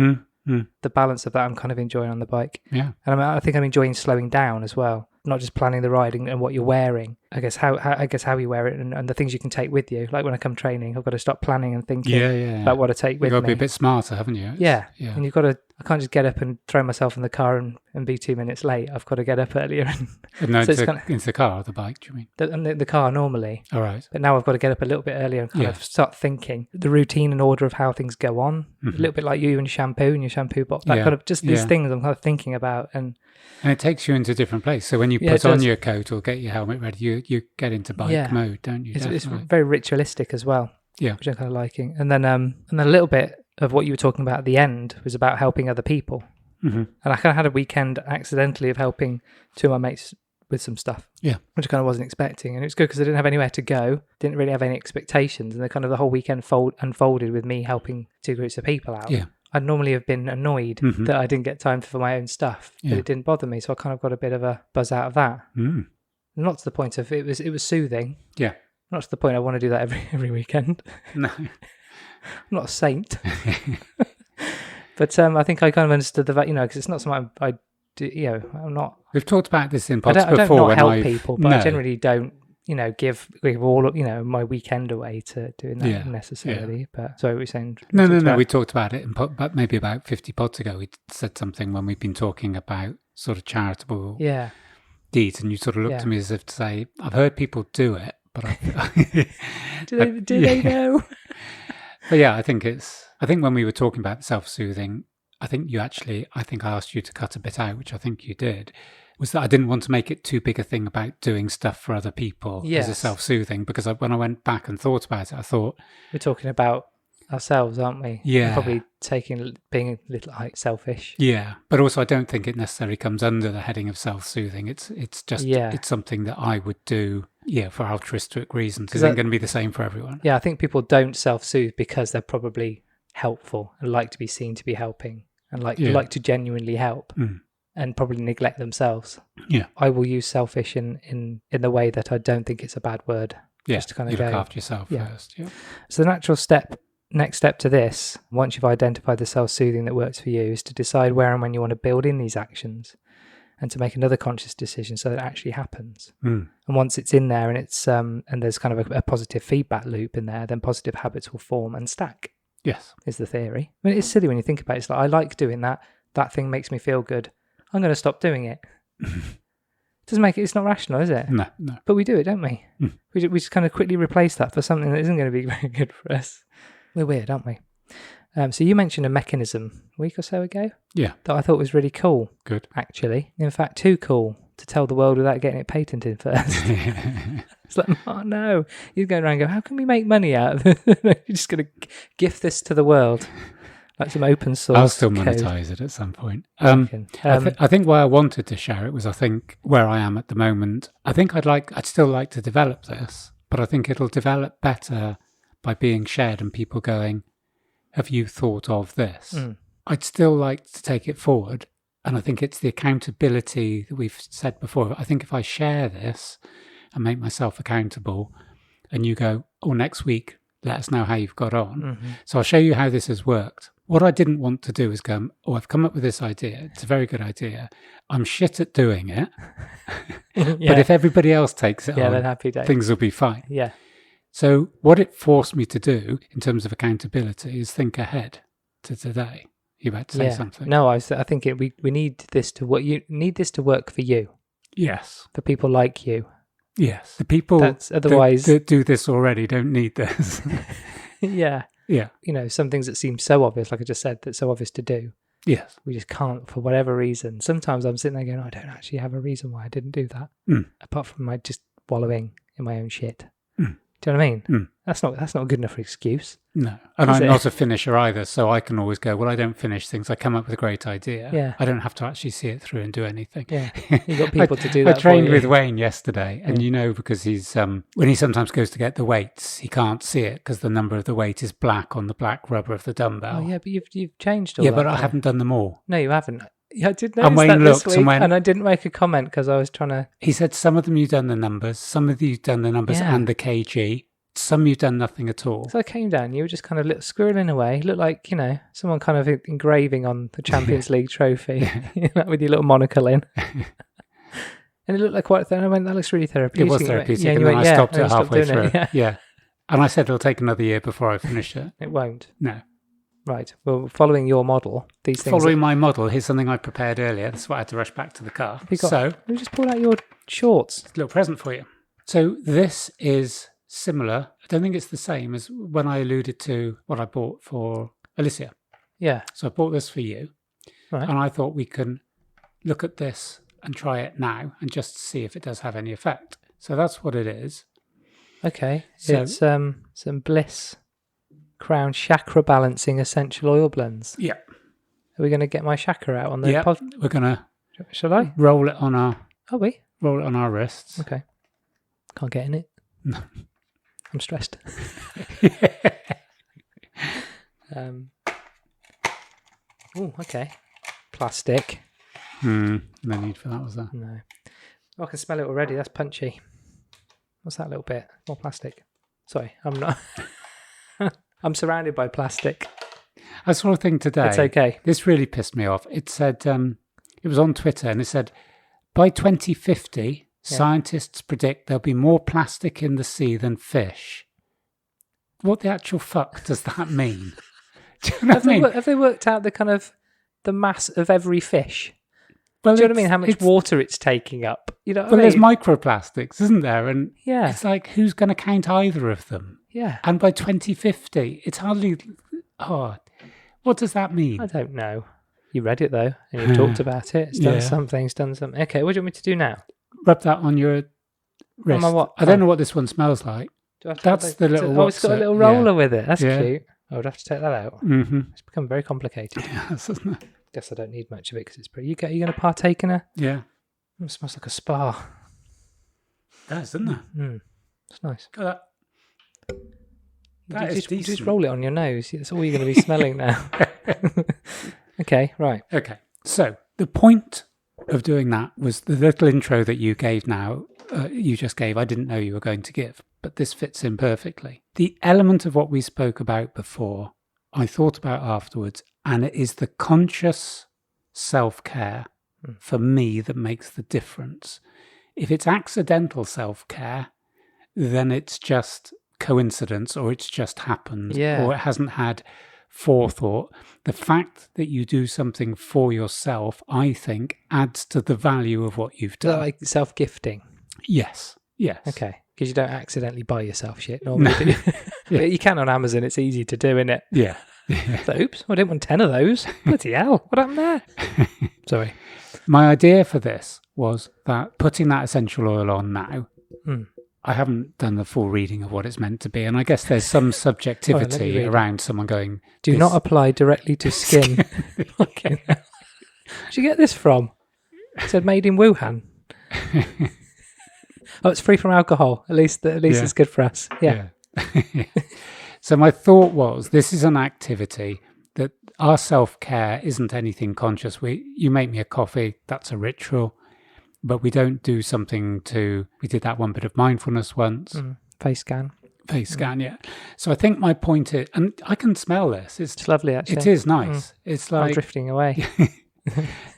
Speaker 1: The balance of that I'm kind of enjoying on the bike. Yeah. And I think I'm enjoying slowing down as well. Not just planning the ride and what you're wearing. I guess how you wear it and the things you can take with you. Like when I come training, I've got to stop planning and thinking about what to take with me.
Speaker 2: You've got to be a bit smarter, haven't you?
Speaker 1: Yeah. And I can't just get up and throw myself in the car and be 2 minutes late. I've got to get up earlier.
Speaker 2: No, so into the car or the bike, do you mean?
Speaker 1: The car normally.
Speaker 2: All right.
Speaker 1: But now I've got to get up a little bit earlier and kind of start thinking the routine and order of how things go on. A little bit like you and your shampoo box. That kind of just these things I'm kind of thinking about. And
Speaker 2: it takes you into a different place. So when you put on your coat or get your helmet ready, you get into bike mode, don't you?
Speaker 1: It's very ritualistic as well. Yeah. Which I'm kind of liking. And then a little bit of what you were talking about at the end was about helping other people. And I kind of had a weekend accidentally of helping 2 of my mates with some stuff. Yeah. Which I kind of wasn't expecting. And it was good because I didn't have anywhere to go, didn't really have any expectations. And the whole weekend unfolded with me helping 2 groups of people out. Yeah. I'd normally have been annoyed that I didn't get time for my own stuff, but it didn't bother me. So I kind of got a bit of a buzz out of that. Not to the point of it was soothing. Yeah. Not to the point I want to do that every weekend.
Speaker 2: No.
Speaker 1: I'm not a saint. But I think I kind of understood the value, because it's not something I do, I'm not...
Speaker 2: We've talked about this in pods
Speaker 1: I
Speaker 2: before.
Speaker 1: don't not help people, but I generally don't, give all of, my weekend away to doing that necessarily. But so we're saying...
Speaker 2: No, we talked about it, but maybe about 50 pods ago, we said something when we've been talking about sort of charitable deeds, and you sort of looked at me as if to say, I've heard people do it, but
Speaker 1: do they know?
Speaker 2: But yeah, I think when we were talking about self-soothing, I think I asked you to cut a bit out, which I think you did, was that I didn't want to make it too big a thing about doing stuff for other people as a self-soothing, because when I went back and thought about it, I thought...
Speaker 1: We're talking about ourselves, aren't we?
Speaker 2: Yeah.
Speaker 1: And probably being a little selfish.
Speaker 2: Yeah, but also I don't think it necessarily comes under the heading of self-soothing. It's just, it's something that I would do, for altruistic reasons. It isn't going to be the same for everyone.
Speaker 1: Yeah, I think people don't self-soothe because they're probably helpful and like to be seen to be helping and like to genuinely help and probably neglect themselves.
Speaker 2: Yeah.
Speaker 1: I will use selfish in the way that I don't think it's a bad word.
Speaker 2: Yeah,
Speaker 1: just to kind of
Speaker 2: look after yourself first. Yeah.
Speaker 1: So the next step to this, once you've identified the self-soothing that works for you, is to decide where and when you want to build in these actions and to make another conscious decision so that it actually happens. And once it's in there and it's and there's kind of a positive feedback loop in there, then positive habits will form and stack.
Speaker 2: Yes.
Speaker 1: Is the theory. I mean, it's silly when you think about it. It's like, I like doing that. That thing makes me feel good. I'm going to stop doing it. Doesn't make it, it's not rational, is it?
Speaker 2: No.
Speaker 1: But we do it, don't we? We just kind of quickly replace that for something that isn't going to be very good for us. We're weird, aren't we? So you mentioned a mechanism a week or so ago. Yeah. That I thought was really cool.
Speaker 2: Good.
Speaker 1: Actually. In fact, too cool to tell the world without getting it patented first. It's like, oh no. You're going around and go, how can we make money out of it? You're just going to gift this to the world. Like some open source
Speaker 2: I'll still
Speaker 1: code.
Speaker 2: monetize it at some point. I think why I wanted to share it was, I think where I am at the moment, I think I'd still like to develop this, but I think it'll develop better by being shared and people going, have you thought of this? I'd still like to take it forward. And I think it's the accountability that we've said before. I think if I share this and make myself accountable and you go, next week, let us know how you've got on. So I'll show you how this has worked. What I didn't want to do is go, I've come up with this idea. It's a very good idea. I'm shit at doing it. But if everybody else takes it on,
Speaker 1: then happy days.
Speaker 2: Things will be fine.
Speaker 1: Yeah.
Speaker 2: So what it forced me to do in terms of accountability is think ahead to today. You about to say something?
Speaker 1: No, I think we need this to work. You need this to work for you.
Speaker 2: Yes.
Speaker 1: For people like you.
Speaker 2: Yes. The people that do this already don't need this.
Speaker 1: Yeah. Some things that seem so obvious, like I just said, that's so obvious to do.
Speaker 2: Yes.
Speaker 1: We just can't for whatever reason. Sometimes I'm sitting there going, I don't actually have a reason why I didn't do that. Apart from my just wallowing in my own shit. Do you know what I mean? That's not a good enough excuse.
Speaker 2: No. And I'm not a finisher either, so I can always go, I don't finish things. I come up with a great idea.
Speaker 1: Yeah.
Speaker 2: I don't have to actually see it through and do anything.
Speaker 1: Yeah. You've got people to do that.
Speaker 2: I trained with Wayne yesterday, and because he's, when he sometimes goes to get the weights, he can't see it because the number of the weight is black on the black rubber of the dumbbell.
Speaker 1: Oh, yeah, but you've changed all that.
Speaker 2: Yeah, but I haven't done them all.
Speaker 1: No, you haven't. I did notice that this week, and I didn't make a comment because I was trying to...
Speaker 2: He said some of them you've done the numbers, some of you've done the numbers and the kg. Some you've done nothing at all.
Speaker 1: So I came down, you were just kind of squirreling away. You looked like, someone kind of engraving on the Champions League trophy with your little monocle in. And it looked like quite thin. I went, that looks really therapeutic.
Speaker 2: It was therapeutic, and then I stopped it halfway through. Yeah. And I said it'll take another year before I finish it.
Speaker 1: It won't.
Speaker 2: No.
Speaker 1: Right. Well, following your model, these things...
Speaker 2: Following my model, here's something I prepared earlier. That's why I had to rush back to the car.
Speaker 1: Let me just pull out your shorts.
Speaker 2: A little present for you. So this is... similar. I don't think it's the same as when I alluded to what I bought for Alicia.
Speaker 1: Yeah.
Speaker 2: So I bought this for you.
Speaker 1: Right.
Speaker 2: And I thought we can look at this and try it now and just see if it does have any effect. So that's what it is.
Speaker 1: Okay. So, it's some Bliss Crown Chakra Balancing Essential Oil Blends.
Speaker 2: Yeah.
Speaker 1: Are we going to get my chakra out on the pod?
Speaker 2: We're going to...
Speaker 1: Shall I?
Speaker 2: Roll it on our...
Speaker 1: Are we?
Speaker 2: Roll it on our wrists.
Speaker 1: Okay. Can't get in it.
Speaker 2: No.
Speaker 1: I'm stressed. Okay. Plastic.
Speaker 2: No need for that, was there?
Speaker 1: No. I can smell it already. That's punchy. What's that little bit? More plastic. Sorry, I'm not. I'm surrounded by plastic.
Speaker 2: I saw a thing today.
Speaker 1: It's okay.
Speaker 2: This really pissed me off. It said, it was on Twitter, and it said, by 2050, scientists predict there'll be more plastic in the sea than fish. What the actual fuck does that mean? Do you know what I mean?
Speaker 1: Have they worked out the kind of the mass of every fish?
Speaker 2: Well,
Speaker 1: do you know what I mean? How much water it's taking up? You know what I mean?
Speaker 2: There's microplastics, isn't there? And
Speaker 1: yeah,
Speaker 2: it's like, who's going to count either of them?
Speaker 1: Yeah.
Speaker 2: And by 2050, it's hardly... Oh, what does that mean?
Speaker 1: I don't know. You read it, though, and you talked about it. It's done something, it's done something. Okay, what do you want me to do now?
Speaker 2: Rub that on your wrist.
Speaker 1: On my what?
Speaker 2: I don't know what this one smells like. That's the little...
Speaker 1: Oh, it's got a little roller with it. That's cute. I would have to take that out.
Speaker 2: Mm-hmm.
Speaker 1: It's become very complicated.
Speaker 2: Yes, isn't it?
Speaker 1: Guess I don't need much of it because it's pretty... You going to partake in a...
Speaker 2: Yeah.
Speaker 1: It smells like a spa.
Speaker 2: It does, doesn't it?
Speaker 1: It's nice.
Speaker 2: Got that.
Speaker 1: You just roll it on your nose. That's all you're going to be smelling now. Okay, right.
Speaker 2: Okay. So the point of doing that was the little intro that you gave now, you just gave. I didn't know you were going to give, but this fits in perfectly. The element of what we spoke about before, I thought about afterwards, and it is the conscious self-care for me that makes the difference. If it's accidental self-care, then it's just coincidence, or it's just happened, or it hasn't had forethought. The fact that you do something for yourself, I think, adds to the value of what you've done.
Speaker 1: Like self-gifting?
Speaker 2: Yes.
Speaker 1: Okay, because you don't accidentally buy yourself shit normally, do you? But you can on Amazon. It's easy to do, isn't it?
Speaker 2: Yeah.
Speaker 1: So, oops, I didn't want 10 of those. Bloody hell, what happened there? Sorry.
Speaker 2: My idea for this was that putting that essential oil on now, I haven't done the full reading of what it's meant to be, and I guess there's some subjectivity around someone going...
Speaker 1: Do not apply directly to skin. Okay. Where'd you get this from? It said made in Wuhan. Oh, it's free from alcohol. At least it's good for us. Yeah.
Speaker 2: So my thought was, this is an activity that our self-care isn't anything conscious. You make me a coffee, that's a ritual. But we don't do something we did that one bit of mindfulness once.
Speaker 1: Face scan,
Speaker 2: yeah. So I think my point is, and I can smell this. It's
Speaker 1: lovely, actually.
Speaker 2: It is nice. It's like...
Speaker 1: I'm drifting away.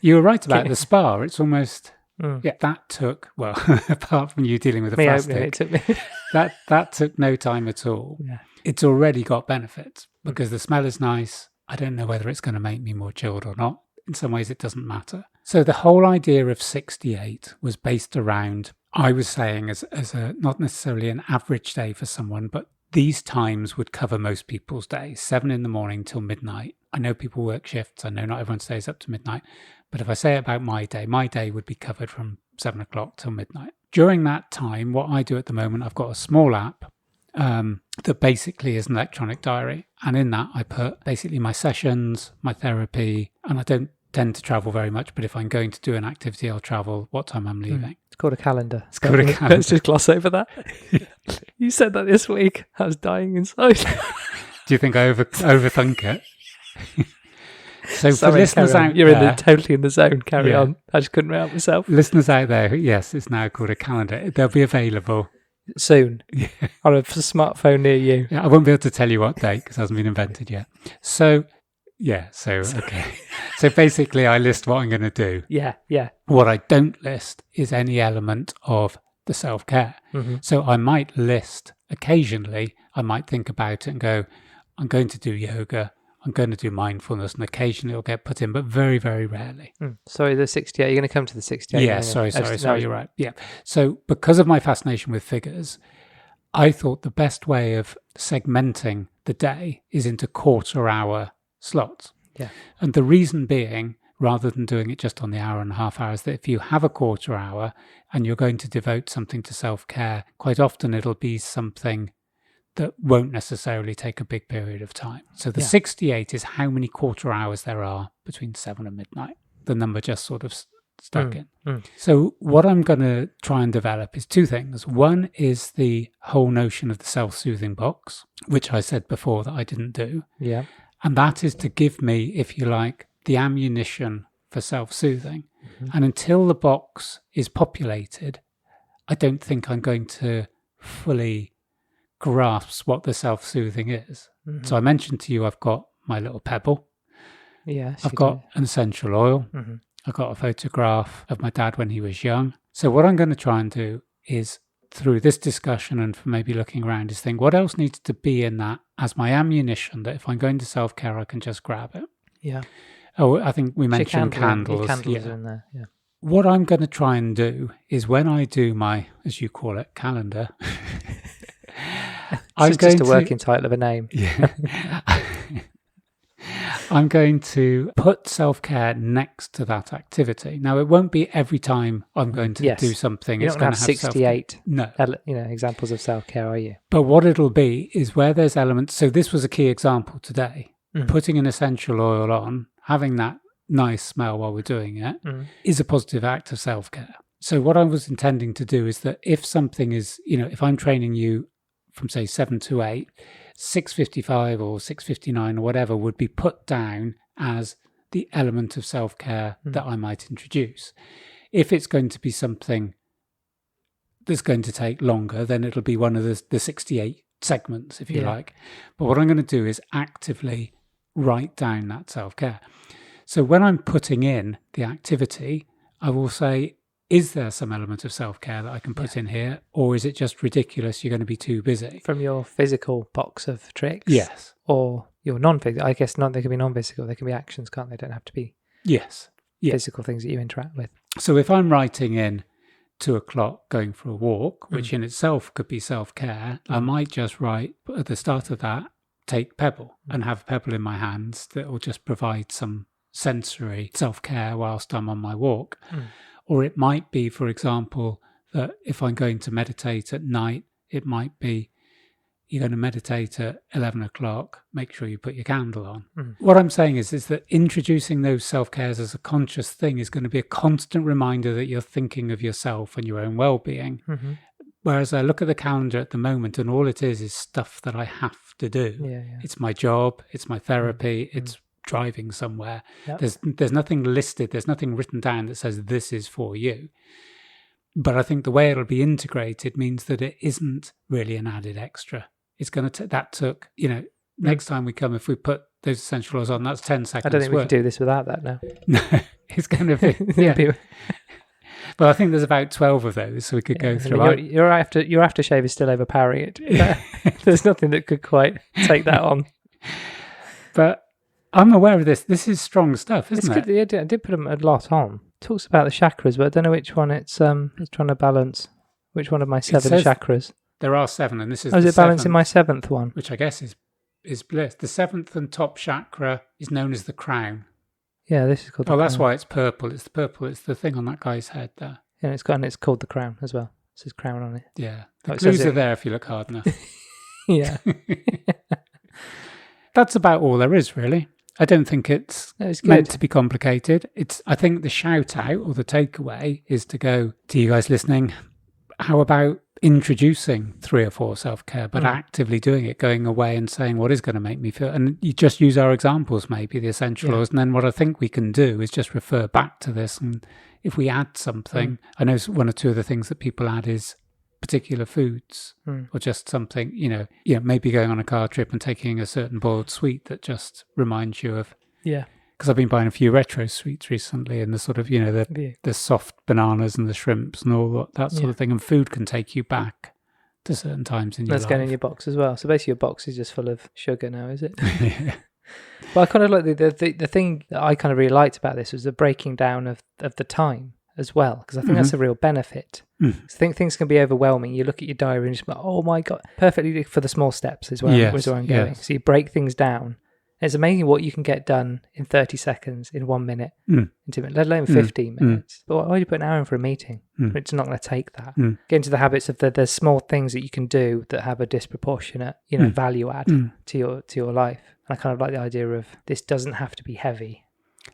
Speaker 2: You were right about the spa. It's almost... Yeah, that took, well, apart from you dealing with the plastic,
Speaker 1: it took me.
Speaker 2: that took no time at all.
Speaker 1: Yeah.
Speaker 2: It's already got benefits because the smell is nice. I don't know whether it's going to make me more chilled or not. In some ways, it doesn't matter. So the whole idea of 68 was based around, I was saying, as a not necessarily an average day for someone, but these times would cover most people's days, 7 a.m. till midnight. I know people work shifts. I know not everyone stays up to midnight. But if I say about my day would be covered from 7 o'clock till midnight. During that time, what I do at the moment, I've got a small app that basically is an electronic diary. And in that, I put basically my sessions, my therapy, and I don't tend to travel very much. But if I'm going to do an activity, I'll travel, what time I'm leaving.
Speaker 1: It's called a calendar.
Speaker 2: It's called a calendar.
Speaker 1: Let's just gloss over that. You said that this week. I was dying inside.
Speaker 2: Do you think I overthink it? So
Speaker 1: sorry,
Speaker 2: for listeners out
Speaker 1: you're
Speaker 2: there,
Speaker 1: totally in the zone. Carry on. I just couldn't help myself.
Speaker 2: Listeners out there, yes, it's now called a calendar. They'll be available
Speaker 1: soon on a smartphone near you.
Speaker 2: Yeah, I won't be able to tell you what date because it hasn't been invented yet. So, okay. So basically, I list what I'm going to do.
Speaker 1: Yeah.
Speaker 2: What I don't list is any element of the self-care. So I might list occasionally. I might think about it and go, I'm going to do yoga. I'm going to do mindfulness, and occasionally it'll get put in, but very, very rarely.
Speaker 1: Sorry, the 68. You're going to come to the 68.
Speaker 2: Yeah, sorry, you're right. Yeah. So because of my fascination with figures, I thought the best way of segmenting the day is into quarter-hour slots.
Speaker 1: Yeah.
Speaker 2: And the reason being, rather than doing it just on the hour and a half hours, that if you have a quarter hour and you're going to devote something to self-care, quite often it'll be something that won't necessarily take a big period of time. So the 68 is how many quarter hours there are between 7 and midnight. The number just sort of stuck in. So what I'm going to try and develop is 2 things. One is the whole notion of the self-soothing box, which I said before that I didn't do.
Speaker 1: Yeah.
Speaker 2: And that is to give me, if you like, the ammunition for self-soothing. And until the box is populated, I don't think I'm going to fully grasps what the self-soothing is.
Speaker 1: Mm-hmm.
Speaker 2: So I mentioned to you I've got my little pebble.
Speaker 1: Yes,
Speaker 2: I've got an essential oil.
Speaker 1: Mm-hmm.
Speaker 2: I've got a photograph of my dad when he was young. So what I'm going to try and do is, through this discussion and from maybe looking around, is think what else needs to be in that as my ammunition that if I'm going to self-care, I can just grab it.
Speaker 1: Yeah.
Speaker 2: Oh, I think we mentioned candles.
Speaker 1: Your candles are in there, yeah.
Speaker 2: What I'm going to try and do is when I do my, as you call it, calendar.
Speaker 1: It's just a working title of a name.
Speaker 2: Yeah. I'm going to put self-care next to that activity. Now, it won't be every time I'm going to do something.
Speaker 1: You're not going to have 68
Speaker 2: no.
Speaker 1: Examples of self-care, are you?
Speaker 2: But what it'll be is where there's elements. So this was a key example today. Putting an essential oil on, having that nice smell while we're doing it, is a positive act of self-care. So what I was intending to do is that if something is, if I'm training you from, say, 7 to 8, 6:55 or 6:59 or whatever would be put down as the element of self-care that I might introduce. If it's going to be something that's going to take longer, then it'll be one of the 68 segments, if you like. But what I'm going to do is actively write down that self-care. So when I'm putting in the activity, I will say, is there some element of self-care that I can put in here? Or is it just ridiculous? You're going to be too busy?
Speaker 1: From your physical box of tricks?
Speaker 2: Yes.
Speaker 1: Or your non-physical? I guess they can be non-physical. They can be actions, can't they? They don't have to be physical things that you interact with.
Speaker 2: So if I'm writing in 2 o'clock going for a walk, which in itself could be self-care, I might just write at the start of that, take pebble and have pebble in my hands that will just provide some sensory self-care whilst I'm on my walk. Or it might be, for example, that if I'm going to meditate at night, it might be you're going to meditate at 11 o'clock, make sure you put your candle on. What I'm saying is that introducing those self-cares as a conscious thing is going to be a constant reminder that you're thinking of yourself and your own well-being. Whereas I look at the calendar at the moment and all it is stuff that I have to do. It's my job, it's my therapy, it's driving somewhere. There's nothing listed, there's nothing written down that says this is for you. But I think the way it'll be integrated means that it isn't really an added extra. It's going to next time we come, if we put those essential oils on, that's 10 seconds.
Speaker 1: I don't think we can do this without that now.
Speaker 2: No, it's going to be But I think there's about 12 of those, so we could go through.
Speaker 1: Your aftershave is still overpowering it. There's nothing that could quite take that on.
Speaker 2: But I'm aware of this. This is strong stuff, isn't it?
Speaker 1: Good. I did put a lot on. It talks about the chakras, but I don't know which one it's trying to balance. Which one of my 7 chakras?
Speaker 2: There are 7, and this is
Speaker 1: is it balancing my 7th one?
Speaker 2: Which I guess is bliss. The 7th and top chakra is known as the crown.
Speaker 1: Yeah, this is called the
Speaker 2: crown.
Speaker 1: That's
Speaker 2: why it's purple. It's the purple. It's the thing on that guy's head there.
Speaker 1: Yeah, it's called the crown as well. It says crown on it.
Speaker 2: Yeah. The clues are there if you look hard enough.
Speaker 1: Yeah.
Speaker 2: That's about all there is, really. I don't think it's meant to be complicated. I think the shout out or the takeaway is to go to you guys listening. How about introducing 3 or 4 self-care, but actively doing it, going away and saying what is going to make me feel, and you just use our examples, maybe the essential oils, and then what I think we can do is just refer back to this, and if we add something, I know 1 or 2 of the things that people add is particular foods or just something, maybe going on a car trip and taking a certain boiled sweet that just reminds you of.
Speaker 1: Yeah.
Speaker 2: Because I've been buying a few retro sweets recently, and the sort of, the soft bananas and the shrimps and all that sort of thing. And food can take you back to certain times in your life.
Speaker 1: That's going in your box as well. So basically your box is just full of sugar now, is it? Yeah. But I kind of like the thing that I kind of really liked about this was the breaking down of the time as well, because I think that's a real benefit. I think things can be overwhelming. You look at your diary and just like, oh my God, perfectly for the small steps is where I'm going. So you break things down. It's amazing what you can get done in 30 seconds, in 1 minute, let alone 15 minutes. But why do you put an hour in for a meeting? It's not going to take that. Get into the habits of there's small things that you can do that have a disproportionate, value add to your life. And I kind of like the idea of this doesn't have to be heavy.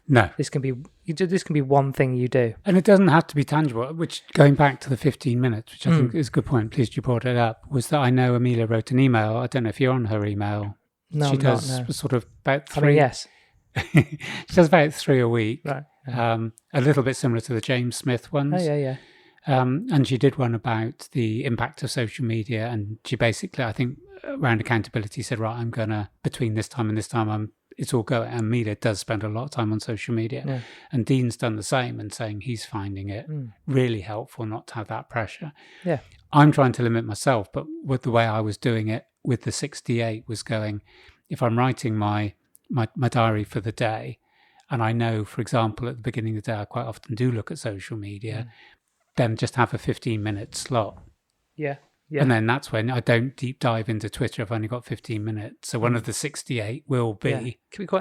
Speaker 2: No.
Speaker 1: This can be one thing you do.
Speaker 2: And it doesn't have to be tangible, which going back to the 15 minutes, which I think is a good point, pleased you brought it up, was that I know Amelia wrote an email. I don't know if you're on her email.
Speaker 1: No,
Speaker 2: she does sort of about 3.
Speaker 1: Yes.
Speaker 2: She does about 3 a week.
Speaker 1: Right.
Speaker 2: A little bit similar to the James Smith ones.
Speaker 1: Oh, yeah.
Speaker 2: And she did one about the impact of social media. And she basically, I think, around accountability said, right, I'm going to, between this time and this time, it's all going. And Amelia does spend a lot of time on social media.
Speaker 1: Yeah.
Speaker 2: And Dean's done the same and saying he's finding it really helpful not to have that pressure.
Speaker 1: Yeah.
Speaker 2: I'm trying to limit myself, but with the way I was doing it with the 68 was going, if I'm writing my diary for the day, and I know, for example, at the beginning of the day, I quite often do look at social media, then just have a 15-minute slot.
Speaker 1: Yeah. Yeah.
Speaker 2: And then that's when I don't deep dive into Twitter. I've only got 15 minutes. So one of the 68 will be...
Speaker 1: Yeah.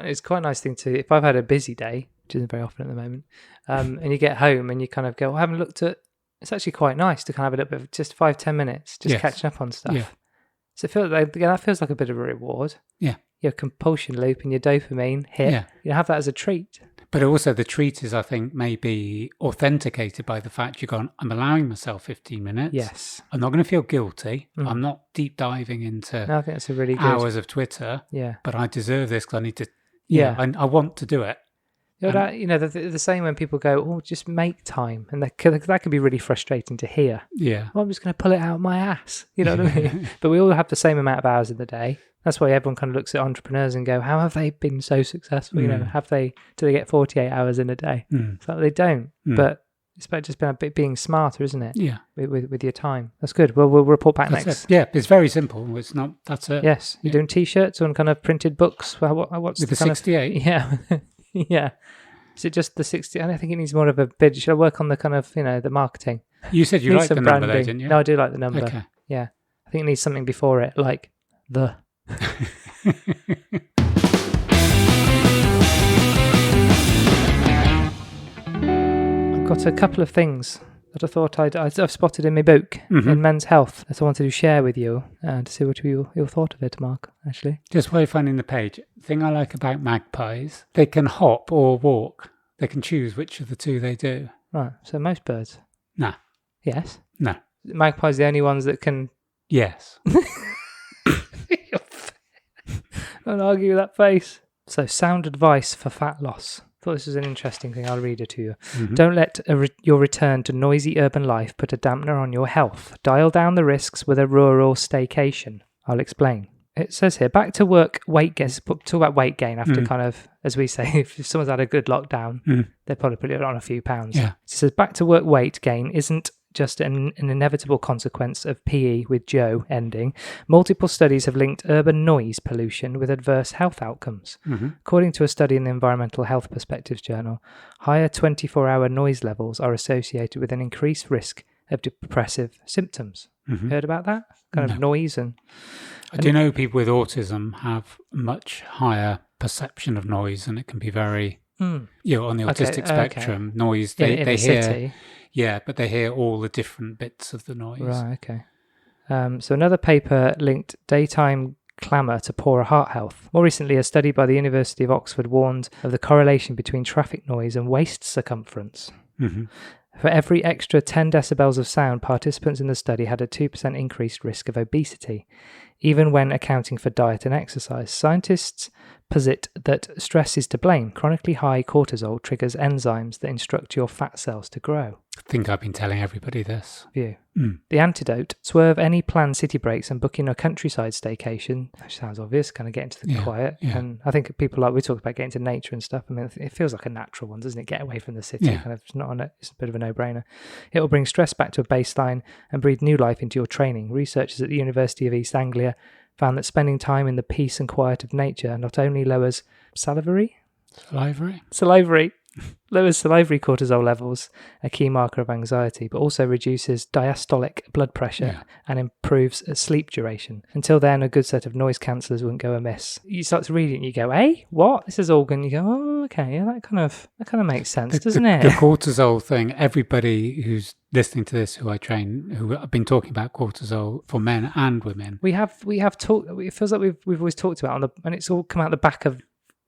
Speaker 1: It's quite a nice thing to... If I've had a busy day, which isn't very often at the moment, and you get home and you kind of go, I haven't looked at... It's actually quite nice to kind of have a little bit of just 5-10 minutes, just catching up on stuff.
Speaker 2: Yeah.
Speaker 1: So it feels like, that feels like a bit of a reward.
Speaker 2: Yeah.
Speaker 1: Your compulsion loop and your dopamine hit.
Speaker 2: Yeah.
Speaker 1: You have that as a treat.
Speaker 2: But also the treat is, I think, maybe authenticated by the fact you've gone, I'm allowing myself 15 minutes.
Speaker 1: Yes.
Speaker 2: I'm not going to feel guilty. I'm not deep diving into
Speaker 1: I think that's a really good...
Speaker 2: hours of Twitter.
Speaker 1: Yeah.
Speaker 2: But I deserve this because I need to... I want to do it.
Speaker 1: The same when people go, oh, just make time. And that can be really frustrating to hear.
Speaker 2: Yeah.
Speaker 1: Well, I'm just going to pull it out of my ass. You know what I mean? But we all have the same amount of hours in the day. That's why everyone kind of looks at entrepreneurs and go, how have they been so successful? You know, do they get 48 hours in a day? It's like they don't. But it's about just being smarter, isn't it? Yeah. With your time. That's good. Well, we'll report back next.
Speaker 2: Yeah, it's very simple. It's not, that's it.
Speaker 1: Yes. You're doing T-shirts on kind of printed books. What's
Speaker 2: with the 68?
Speaker 1: Yeah. Yeah. Is it just the 60? I think it needs more of a bid. Should I work on the kind of, the marketing?
Speaker 2: You said you liked the number though, didn't you?
Speaker 1: No, I do like the number.
Speaker 2: Okay.
Speaker 1: Yeah. I think it needs something before it, like the. I've got a couple of things that I thought I've spotted in my book in Men's Health that I wanted to share with you to see what you thought of it, Mark, actually.
Speaker 2: Just while you're finding the page, the thing I like about magpies, they can hop or walk. They can choose which of the two they do.
Speaker 1: Right, so most birds?
Speaker 2: No.
Speaker 1: Yes?
Speaker 2: No.
Speaker 1: Magpies are the only ones that can...
Speaker 2: Yes.
Speaker 1: Don't argue with that face. So, sound advice for fat loss. I thought this was an interesting thing. I'll read it to you. Don't let your return to noisy urban life put a dampener on your health. Dial down the risks with a rural staycation. I'll explain. It says here, back to work weight gain. Talk about weight gain after kind of, as we say, if someone's had a good lockdown, they'll probably put it on a few pounds. Yeah. It says back to work weight gain isn't just an inevitable consequence of PE with Joe ending. Multiple studies have linked urban noise pollution with adverse health outcomes. According to a study in the Environmental Health Perspectives journal, higher 24-hour noise levels are associated with an increased risk of depressive symptoms. Heard about that? Kind of noise and...
Speaker 2: I do know people with autism have much higher perception of noise, and it can be very, on the autistic spectrum, noise, they hear... City. Yeah, but they hear all the different bits of the noise.
Speaker 1: Right, okay. So another paper linked daytime clamour to poorer heart health. More recently, a study by the University of Oxford warned of the correlation between traffic noise and waist circumference. For every extra 10 decibels of sound, participants in the study had a 2% increased risk of obesity, even when accounting for diet and exercise. Scientists posit that stress is to blame. Chronically high cortisol triggers enzymes that instruct your fat cells to grow.
Speaker 2: I think I've been telling everybody this.
Speaker 1: The antidote, swerve any planned city breaks and book in a countryside staycation. That sounds obvious, kind of get into the quiet. Yeah. And I think people we talk about getting to nature and stuff. I mean, it feels like a natural one, doesn't it? Get away from the city. Kind of, it's a bit of a no-brainer. It will bring stress back to a baseline and breathe new life into your training. Researchers at the University of East Anglia found that spending time in the peace and quiet of nature not only lowers salivary cortisol levels, a key marker of anxiety, but also reduces diastolic blood pressure and improves sleep duration. Until then, a good set of noise cancellers wouldn't go amiss. You start to read it and you go, "Hey, what? This is all good." And you go, "Oh, okay, yeah, that kind of makes sense, doesn't it?"
Speaker 2: The cortisol thing. Everybody who's listening to this, who I train, who I've been talking about cortisol for men and women.
Speaker 1: We have talked. It feels like we've always talked about and it's all come out the back of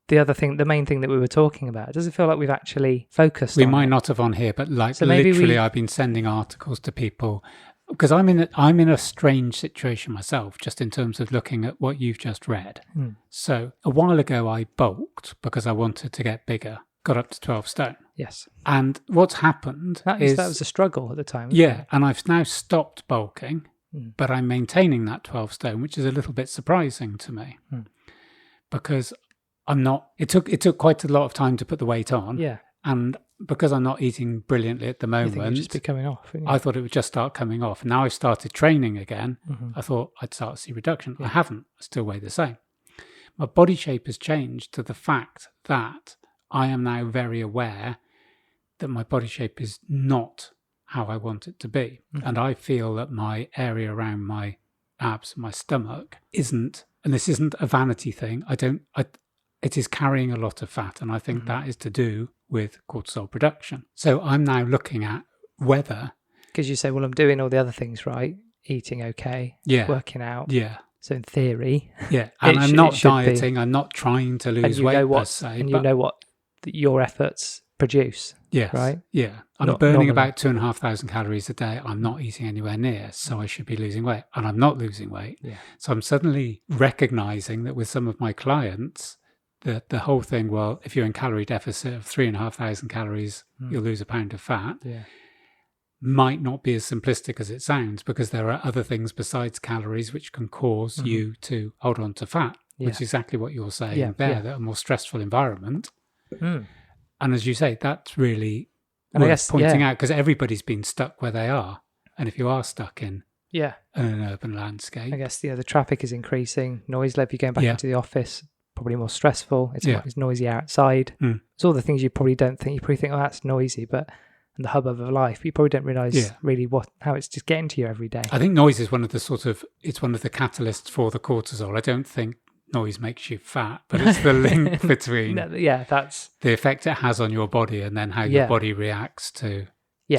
Speaker 1: the main thing that we were talking about. It doesn't feel like we've actually focused on it.
Speaker 2: We might not have on here, but literally I've been sending articles to people because I'm in a strange situation myself, just in terms of looking at what you've just read. So a while ago I bulked because I wanted to get bigger, got up to 12 stone.
Speaker 1: Yes.
Speaker 2: And what's happened
Speaker 1: That was a struggle at the time.
Speaker 2: Yeah, and I've now stopped bulking,
Speaker 1: Mm.
Speaker 2: but I'm maintaining that 12 stone, which is a little bit surprising to me because I'm not. It took quite a lot of time to put the weight on.
Speaker 1: Yeah.
Speaker 2: And because I'm not eating brilliantly at the moment,
Speaker 1: you think it'd just be coming off.
Speaker 2: I thought it would just start coming off. Now I've started training again. I thought I'd start to see reduction. I haven't. I still weigh the same. My body shape has changed to the fact that I am now very aware that my body shape is not how I want it to be. And I feel that my area around my abs, my stomach isn't, and this isn't a vanity thing. It is carrying a lot of fat. And I think that is to do with cortisol production. So I'm now looking at whether...
Speaker 1: Because you say, well, I'm doing all the other things right, eating okay, working out.
Speaker 2: Yeah.
Speaker 1: So in theory...
Speaker 2: Yeah, and I'm not dieting, I'm not trying to lose weight per se.
Speaker 1: And you know what your efforts produce.
Speaker 2: Yes.
Speaker 1: Right?
Speaker 2: Yeah. I'm burning about 2,500 calories a day. I'm not eating anywhere near, so I should be losing weight. And I'm not losing weight.
Speaker 1: Yeah.
Speaker 2: So I'm suddenly recognizing that with some of my clients, the whole thing, well, if you're in calorie deficit of 3,500 calories, you'll lose a pound of fat, might not be as simplistic as it sounds, because there are other things besides calories which can cause you to hold on to fat, which is exactly what you're saying there, that a more stressful environment. And as you say, that's really worth pointing out, because everybody's been stuck where they are. And if you are stuck in an urban landscape...
Speaker 1: I guess, the traffic is increasing, noise level, you're going back into the office, probably more stressful, it's noisy outside. It's all the things you probably don't think, you probably think, oh, that's noisy, but in the hub of life, you probably don't realise really how it's just getting to you every day.
Speaker 2: I think noise is one of the catalysts for the cortisol. I don't think noise makes you fat, but it's the link between
Speaker 1: that's
Speaker 2: the effect it has on your body and then how your body reacts to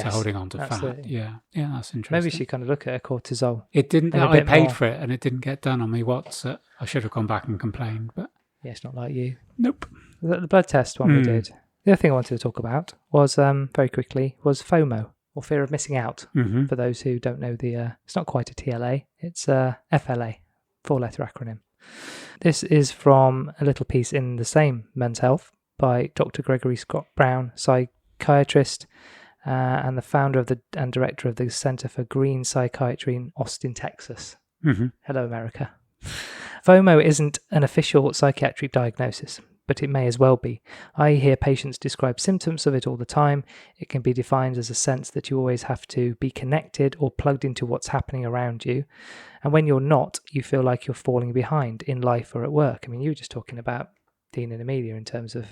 Speaker 2: holding on to fat. Yeah, that's interesting.
Speaker 1: Maybe you should kind of look at a cortisol.
Speaker 2: It didn't. I paid for it, and it didn't get done on me. I should have gone back and complained, but
Speaker 1: it's not like you.
Speaker 2: Nope.
Speaker 1: The blood test one we did. The other thing I wanted to talk about was very quickly was FOMO, or fear of missing out. For those who don't know it's not quite a TLA. It's a FLA, 4-letter acronym. This is from a little piece in the same Men's Health by Dr. Gregory Scott Brown, psychiatrist, and the founder and director of the Center for Green Psychiatry in Austin, Texas. Hello, America. FOMO isn't an official psychiatric diagnosis, but it may as well be. I hear patients describe symptoms of it all the time. It can be defined as a sense that you always have to be connected or plugged into what's happening around you. And when you're not, you feel like you're falling behind in life or at work. I mean, you were just talking about Dean and Amelia in terms of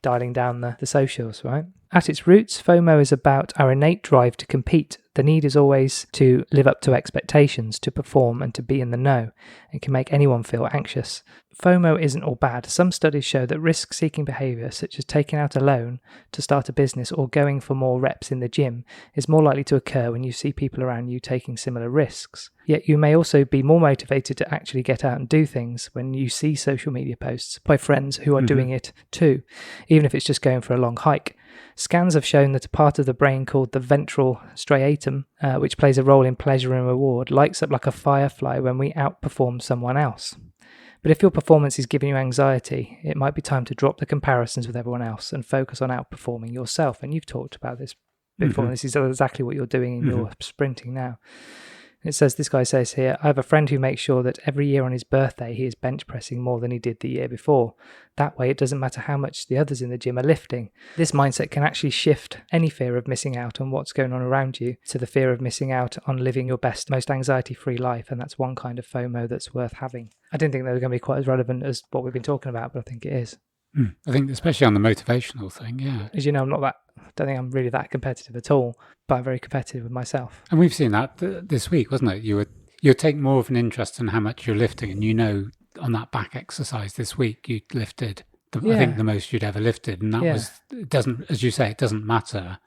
Speaker 1: dialing down the socials, right? At its roots, FOMO is about our innate drive to compete. The need is always to live up to expectations, to perform and to be in the know. It can make anyone feel anxious. FOMO isn't all bad. Some studies show that risk-seeking behaviour, such as taking out a loan to start a business or going for more reps in the gym, is more likely to occur when you see people around you taking similar risks. Yet you may also be more motivated to actually get out and do things when you see social media posts by friends who are doing it too, even if it's just going for a long hike. Scans have shown that a part of the brain called the ventral striatum, which plays a role in pleasure and reward, lights up like a firefly when we outperform someone else. But if your performance is giving you anxiety, it might be time to drop the comparisons with everyone else and focus on outperforming yourself. And you've talked about this before, and this is exactly what you're doing in your sprinting now. This guy says here, I have a friend who makes sure that every year on his birthday he is bench pressing more than he did the year before. That way it doesn't matter how much the others in the gym are lifting. This mindset can actually shift any fear of missing out on what's going on around you to the fear of missing out on living your best, most anxiety-free life, and that's one kind of FOMO that's worth having. I didn't think they were going to be quite as relevant as what we've been talking about, but I think it is.
Speaker 2: I think especially on the motivational thing,
Speaker 1: As you know, I don't think I'm really that competitive at all, but I'm very competitive with myself.
Speaker 2: And we've seen that this week, wasn't it? You take more of an interest in how much you're lifting, and on that back exercise this week, you lifted, I think, the most you'd ever lifted, and that was, it doesn't, as you say, it doesn't matter.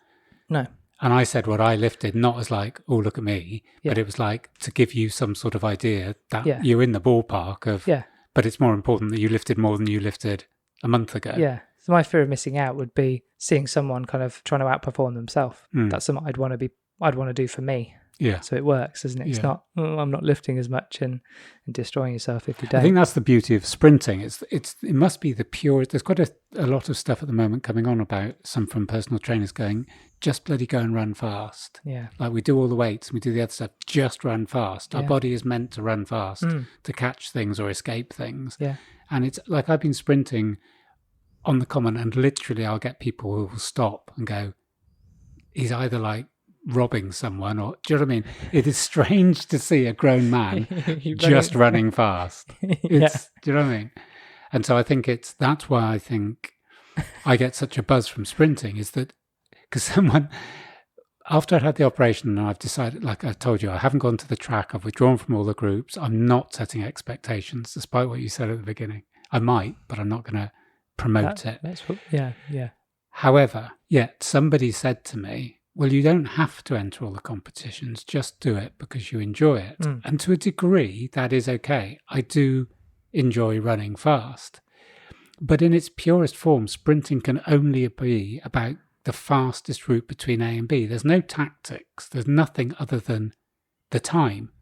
Speaker 1: No.
Speaker 2: And I said what I lifted, not as like, oh, look at me, but it was like to give you some sort of idea that you're in the ballpark of, but it's more important that you lifted more than you lifted a month ago.
Speaker 1: Yeah. So my fear of missing out would be seeing someone kind of trying to outperform themselves. That's something I'd want to do for me.
Speaker 2: Yeah.
Speaker 1: So it works, doesn't it? It's not, I'm not lifting as much and destroying yourself if you don't.
Speaker 2: I think that's the beauty of sprinting. It must be the pure. There's quite a lot of stuff at the moment coming on about some from personal trainers going, just bloody go and run fast.
Speaker 1: Yeah.
Speaker 2: Like we do all the weights and we do the other stuff, just run fast. Our body is meant to run fast to catch things or escape things.
Speaker 1: Yeah.
Speaker 2: And it's like I've been sprinting on the common and literally I'll get people who will stop and go, he's either like robbing someone or, do you know what I mean? It is strange to see a grown man just running fast. Do you know what I mean? And so I think that's why I think I get such a buzz from sprinting, is that because someone, after I'd had the operation and I've decided, like I told you, I haven't gone to the track, I've withdrawn from all the groups, I'm not setting expectations, despite what you said at the beginning. I might, but I'm not going to promote it.
Speaker 1: Yeah.
Speaker 2: However, yet somebody said to me, well, you don't have to enter all the competitions, just do it because you enjoy it. And to a degree, that is okay. I do enjoy running fast. But in its purest form, sprinting can only be about the fastest route between A and B. There's no tactics. There's nothing other than the time.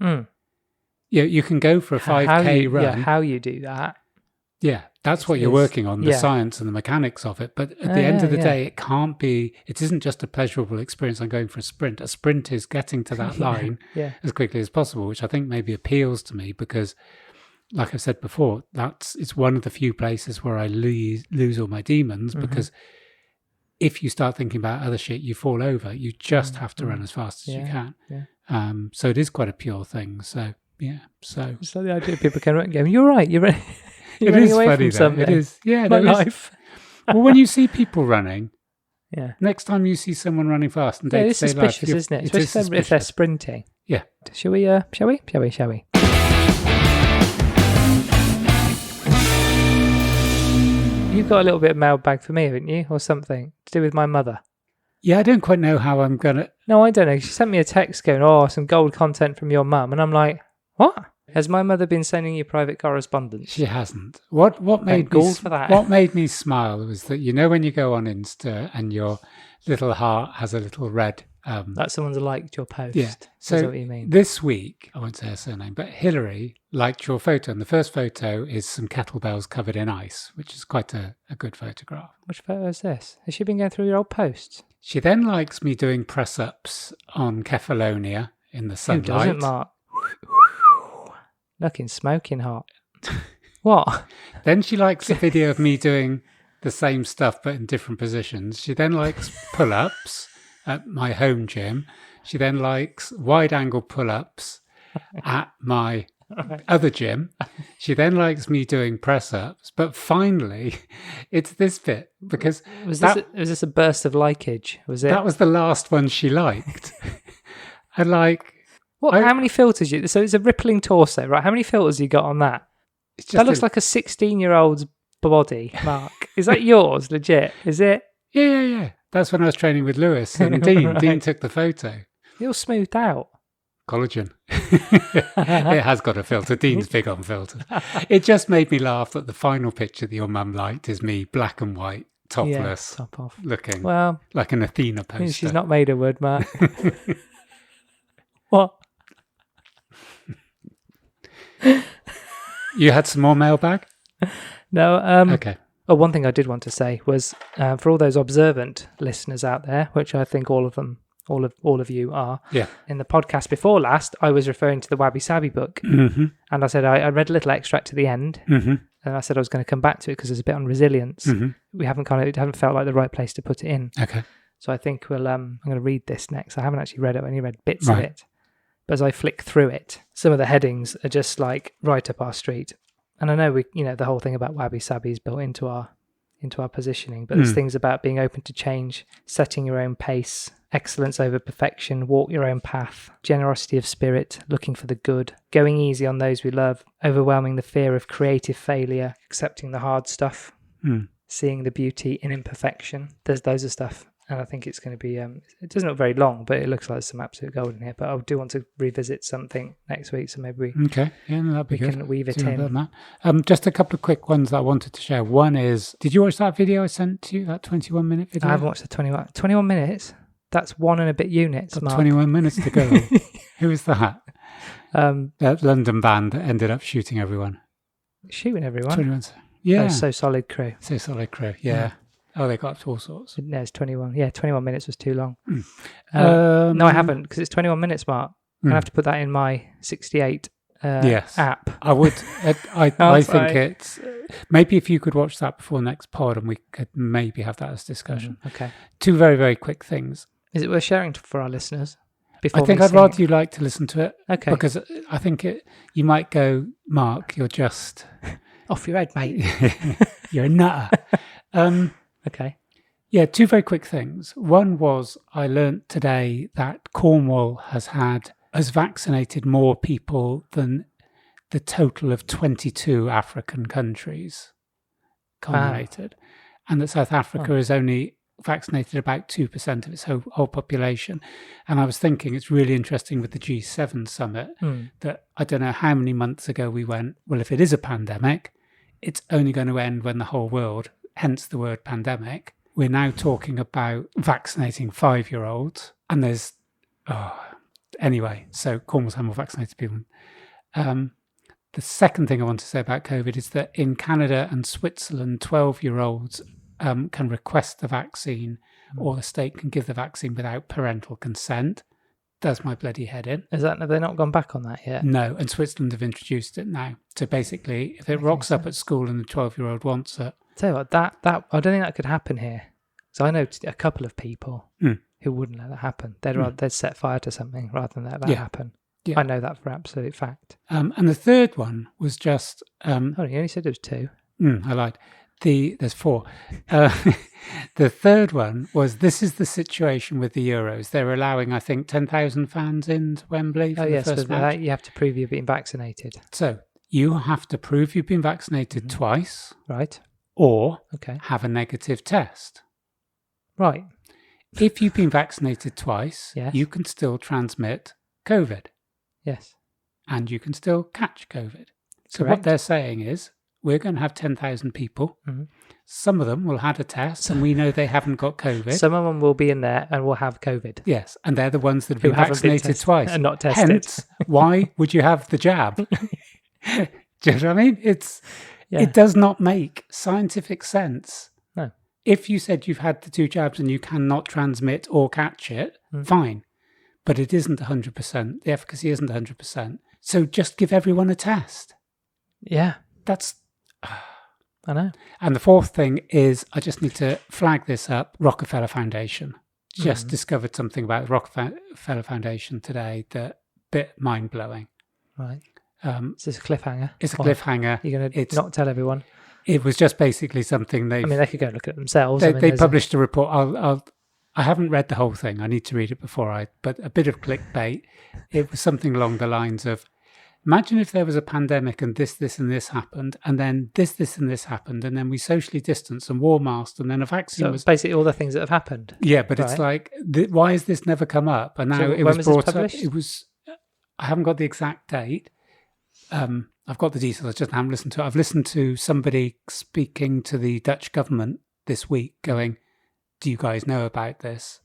Speaker 2: You can go for a 5K run.
Speaker 1: Yeah, how you do that.
Speaker 2: Yeah, that's what you're working on, the science and the mechanics of it. But at the end of the day, it isn't just a pleasurable experience. I'm going for a sprint. A sprint is getting to that line as quickly as possible, which I think maybe appeals to me because, like I've said before, it's one of the few places where I lose all my demons because if you start thinking about other shit, you fall over. You just have to run as fast as you can. Yeah. So it is quite a pure thing. So, yeah. So
Speaker 1: it's like the idea people can run and go, you're right, you're right.
Speaker 2: It is funny, though. It is. Yeah,
Speaker 1: my life.
Speaker 2: Well, when you see people running,
Speaker 1: yeah.
Speaker 2: Next time you see someone running fast and
Speaker 1: it's suspicious, isn't it? Especially if they're sprinting.
Speaker 2: Yeah.
Speaker 1: Shall we? Shall we? You've got a little bit of mailbag for me, haven't you, or something to do with my mother?
Speaker 2: Yeah, I don't quite know how I'm gonna.
Speaker 1: No, I don't know. She sent me a text going, "Oh, some gold content from your mum," and I'm like, "What? Has my mother been sending you private correspondence?"
Speaker 2: She hasn't. What made me
Speaker 1: for that?
Speaker 2: What made me smile was that, you know, when you go on Insta and your little heart has a little red.
Speaker 1: That someone's liked your post.
Speaker 2: Yeah. So
Speaker 1: is that what you mean?
Speaker 2: This week, I won't say her surname, but Hillary liked your photo, and the first photo is some kettlebells covered in ice, which is quite a good photograph.
Speaker 1: Which photo is this? Has she been going through your old posts?
Speaker 2: She then likes me doing press-ups on Kefalonia in the sunlight.
Speaker 1: Who doesn't, Mark? Looking smoking hot. What?
Speaker 2: Then she likes a video of me doing the same stuff but in different positions. She then likes pull-ups at my home gym. She then likes wide-angle pull-ups at my other gym. She then likes me doing press-ups. But finally, it's this bit, because
Speaker 1: was this a burst of likeage? Was it?
Speaker 2: That was the last one she liked. And like...
Speaker 1: How many filters you... So it's a rippling torso, right? How many filters you got on that? That looks like a 16-year-old's body, Mark. Is that yours, legit? Is it?
Speaker 2: Yeah. That's when I was training with Lewis and Dean. Right. Dean took the photo.
Speaker 1: You're smoothed out.
Speaker 2: Collagen. It has got a filter. Dean's big on filters. It just made me laugh that the final picture that your mum liked is me black and white, topless,
Speaker 1: top off,
Speaker 2: looking
Speaker 1: like
Speaker 2: an Athena poster.
Speaker 1: She's not made of wood, Mark. What?
Speaker 2: You had some more mailbag?
Speaker 1: No.
Speaker 2: Okay.
Speaker 1: Oh, one thing I did want to say was for all those observant listeners out there, which I think all of you are.
Speaker 2: Yeah.
Speaker 1: In the podcast before last, I was referring to the Wabi Sabi book, and I said I read a little extract to the end, and I said I was going to come back to it because there's a bit on resilience. We haven't felt like the right place to put it in.
Speaker 2: Okay.
Speaker 1: So I think I'm going to read this next. I haven't actually read it. I only read bits of it. But as I flick through it, some of the headings are just like right up our street. And I know the whole thing about Wabi Sabi is built into our positioning, but there's things about being open to change, setting your own pace, excellence over perfection, walk your own path, generosity of spirit, looking for the good, going easy on those we love, overwhelming the fear of creative failure, accepting the hard stuff, seeing the beauty in imperfection. Those are stuff. And I think it's going to be, it doesn't look very long, but it looks like there's some absolute gold in here. But I do want to revisit something next week, so maybe
Speaker 2: that'd be good.
Speaker 1: Can weave it in.
Speaker 2: Just a couple of quick ones that I wanted to share. One is, did you watch that video I sent to you, that 21-minute video?
Speaker 1: I haven't watched the 21 minutes. That's 1 and a bit units,
Speaker 2: Got
Speaker 1: Mark.
Speaker 2: 21 minutes to go. Who was that? That London band that ended up shooting everyone.
Speaker 1: Shooting everyone?
Speaker 2: 21. Yeah.
Speaker 1: Oh, So Solid Crew.
Speaker 2: So Solid Crew, yeah. Oh, they got up to all sorts.
Speaker 1: No, it's 21. Yeah, 21 minutes was too long.
Speaker 2: No,
Speaker 1: I haven't, because it's 21 minutes, Mark. I have to put that in my 68 app.
Speaker 2: I would. I think it's... Maybe if you could watch that before next pod and we could maybe have that as discussion.
Speaker 1: Okay.
Speaker 2: 2 very, very quick things.
Speaker 1: Is it worth sharing for our listeners?
Speaker 2: I think I'd rather you like to listen to it.
Speaker 1: Okay.
Speaker 2: Because I think you might go, Mark, you're just...
Speaker 1: Off your head, mate.
Speaker 2: You're a nutter.
Speaker 1: Okay.
Speaker 2: Yeah, 2 very quick things. One was I learnt today that Cornwall has vaccinated more people than the total of 22 African countries culminated. And that South Africa has only vaccinated about 2% of its whole population. And I was thinking it's really interesting with the G7 summit that I don't know how many months ago we went, well, if it is a pandemic, it's only going to end when the whole world, hence the word pandemic. We're now talking about vaccinating 5-year-olds. And there's, anyway, so Cornwall's had more vaccinated people. The second thing I want to say about COVID is that in Canada and Switzerland, 12-year-olds can request the vaccine or the state can give the vaccine without parental consent. Does my bloody head in.
Speaker 1: Have they not gone back on that yet?
Speaker 2: No, and Switzerland have introduced it now. So basically, if it rocks up at school and the 12-year-old wants it...
Speaker 1: Tell you what, that I don't think that could happen here. So I know a couple of people who wouldn't let that happen. They'd set fire to something rather than let that happen. Yeah. I know that for absolute fact.
Speaker 2: And the third one was just...
Speaker 1: you only said there was 2.
Speaker 2: I lied. There's 4. The third one was, this is the situation with the Euros. They're allowing, I think, 10,000 fans into Wembley for the first match.
Speaker 1: You have to prove you've been vaccinated.
Speaker 2: So you have to prove you've been vaccinated twice.
Speaker 1: Right.
Speaker 2: Or have a negative test.
Speaker 1: Right.
Speaker 2: If you've been vaccinated twice, you can still transmit COVID.
Speaker 1: Yes.
Speaker 2: And you can still catch COVID. So what they're saying is, we're going to have 10,000 people. Some of them will have a test and we know they haven't got COVID.
Speaker 1: Some of them will be in there and will have COVID.
Speaker 2: Yes, and they're the ones that have been vaccinated twice.
Speaker 1: And not tested.
Speaker 2: Hence, why would you have the jab? Do you know what I mean? It does not make scientific sense.
Speaker 1: No.
Speaker 2: If you said you've had the 2 jabs and you cannot transmit or catch it, fine. But it isn't 100%. The efficacy isn't 100%. So just give everyone a test.
Speaker 1: Yeah.
Speaker 2: That's...
Speaker 1: I know.
Speaker 2: And the fourth thing is, I just need to flag this up, Rockefeller Foundation. Just discovered something about the Rockefeller Foundation today that bit mind-blowing.
Speaker 1: Right. Is this a cliffhanger?
Speaker 2: It's a cliffhanger.
Speaker 1: You're going to not tell everyone?
Speaker 2: It was just basically something they
Speaker 1: could go look at it themselves.
Speaker 2: They published a report. I haven't read the whole thing. I need to read it before but a bit of clickbait. It was something along the lines of, imagine if there was a pandemic and this, and this happened, and then this, and this happened, and then we socially distanced and wore masks, and then a vaccine was...
Speaker 1: basically all the things that have happened.
Speaker 2: Yeah, but it's like, why has this never come up? And now it was brought up. It was... I haven't got the exact date. I've got the details, I just haven't listened to it. I've listened to somebody speaking to the Dutch government this week going, do you guys know about this?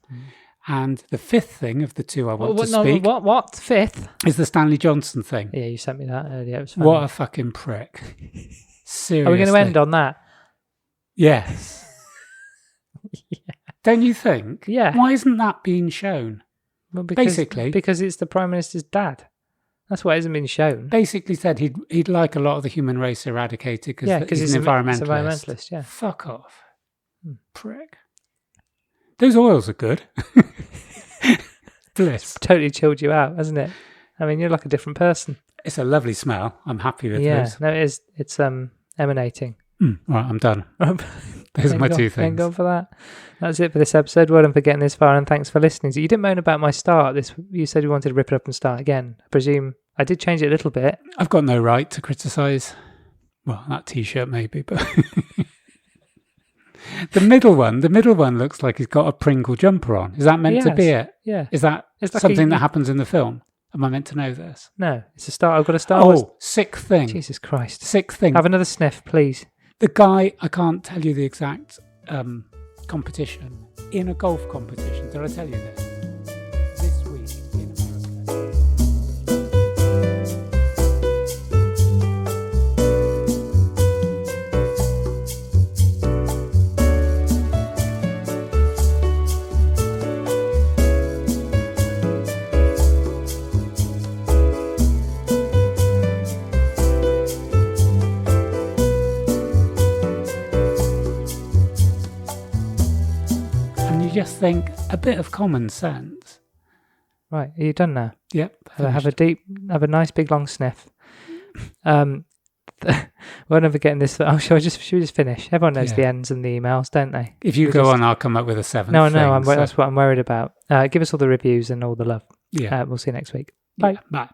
Speaker 2: And the fifth thing of the 2 I want to speak...
Speaker 1: What? Fifth?
Speaker 2: Is the Stanley Johnson thing.
Speaker 1: Yeah, you sent me that earlier. It was funny.
Speaker 2: What a fucking prick. Seriously.
Speaker 1: Are we going to end on that?
Speaker 2: Yes. Don't you think?
Speaker 1: Yeah.
Speaker 2: Why isn't that being shown?
Speaker 1: Well, because
Speaker 2: Basically...
Speaker 1: it's the Prime Minister's dad. That's why it hasn't been shown.
Speaker 2: Basically said he'd like a lot of the human race eradicated because he's an environmentalist.
Speaker 1: Yeah.
Speaker 2: Fuck off. Prick. Those oils are good. Bliss.
Speaker 1: It's totally chilled you out, hasn't it? I mean, you're like a different person.
Speaker 2: It's a lovely smell. I'm happy with
Speaker 1: this. No, it is. It's emanating.
Speaker 2: Right, I'm done. Those are my 2 things.
Speaker 1: Thank God for that. That's it for this episode. Well done for getting this far and thanks for listening. So you didn't moan about my start. You said you wanted to rip it up and start again. I presume I did change it a little bit.
Speaker 2: I've got no right to criticise. Well, that T-shirt maybe, but... The middle one looks like he's got a Pringle jumper on. Is that meant to be it?
Speaker 1: Yeah.
Speaker 2: Is that something that happens in the film? Am I meant to know this?
Speaker 1: No, it's a start. I've got a Star Wars.
Speaker 2: Sixth thing.
Speaker 1: Jesus Christ.
Speaker 2: Sixth thing.
Speaker 1: Have another sniff, please.
Speaker 2: The guy, I can't tell you the exact competition. in a golf competition. Did I tell you this? This week in America. Just think a bit of common sense.
Speaker 1: Right, are you done now?
Speaker 2: Yep.
Speaker 1: Have a nice big long sniff. We're never getting this. Oh, should we just finish? Everyone knows the ends and the emails, don't they?
Speaker 2: If you go on, I'll come up with a seventh.
Speaker 1: No, that's what I'm worried about. Give us all the reviews and all the love.
Speaker 2: Yeah.
Speaker 1: We'll see you next week. Bye.
Speaker 2: Yeah, bye.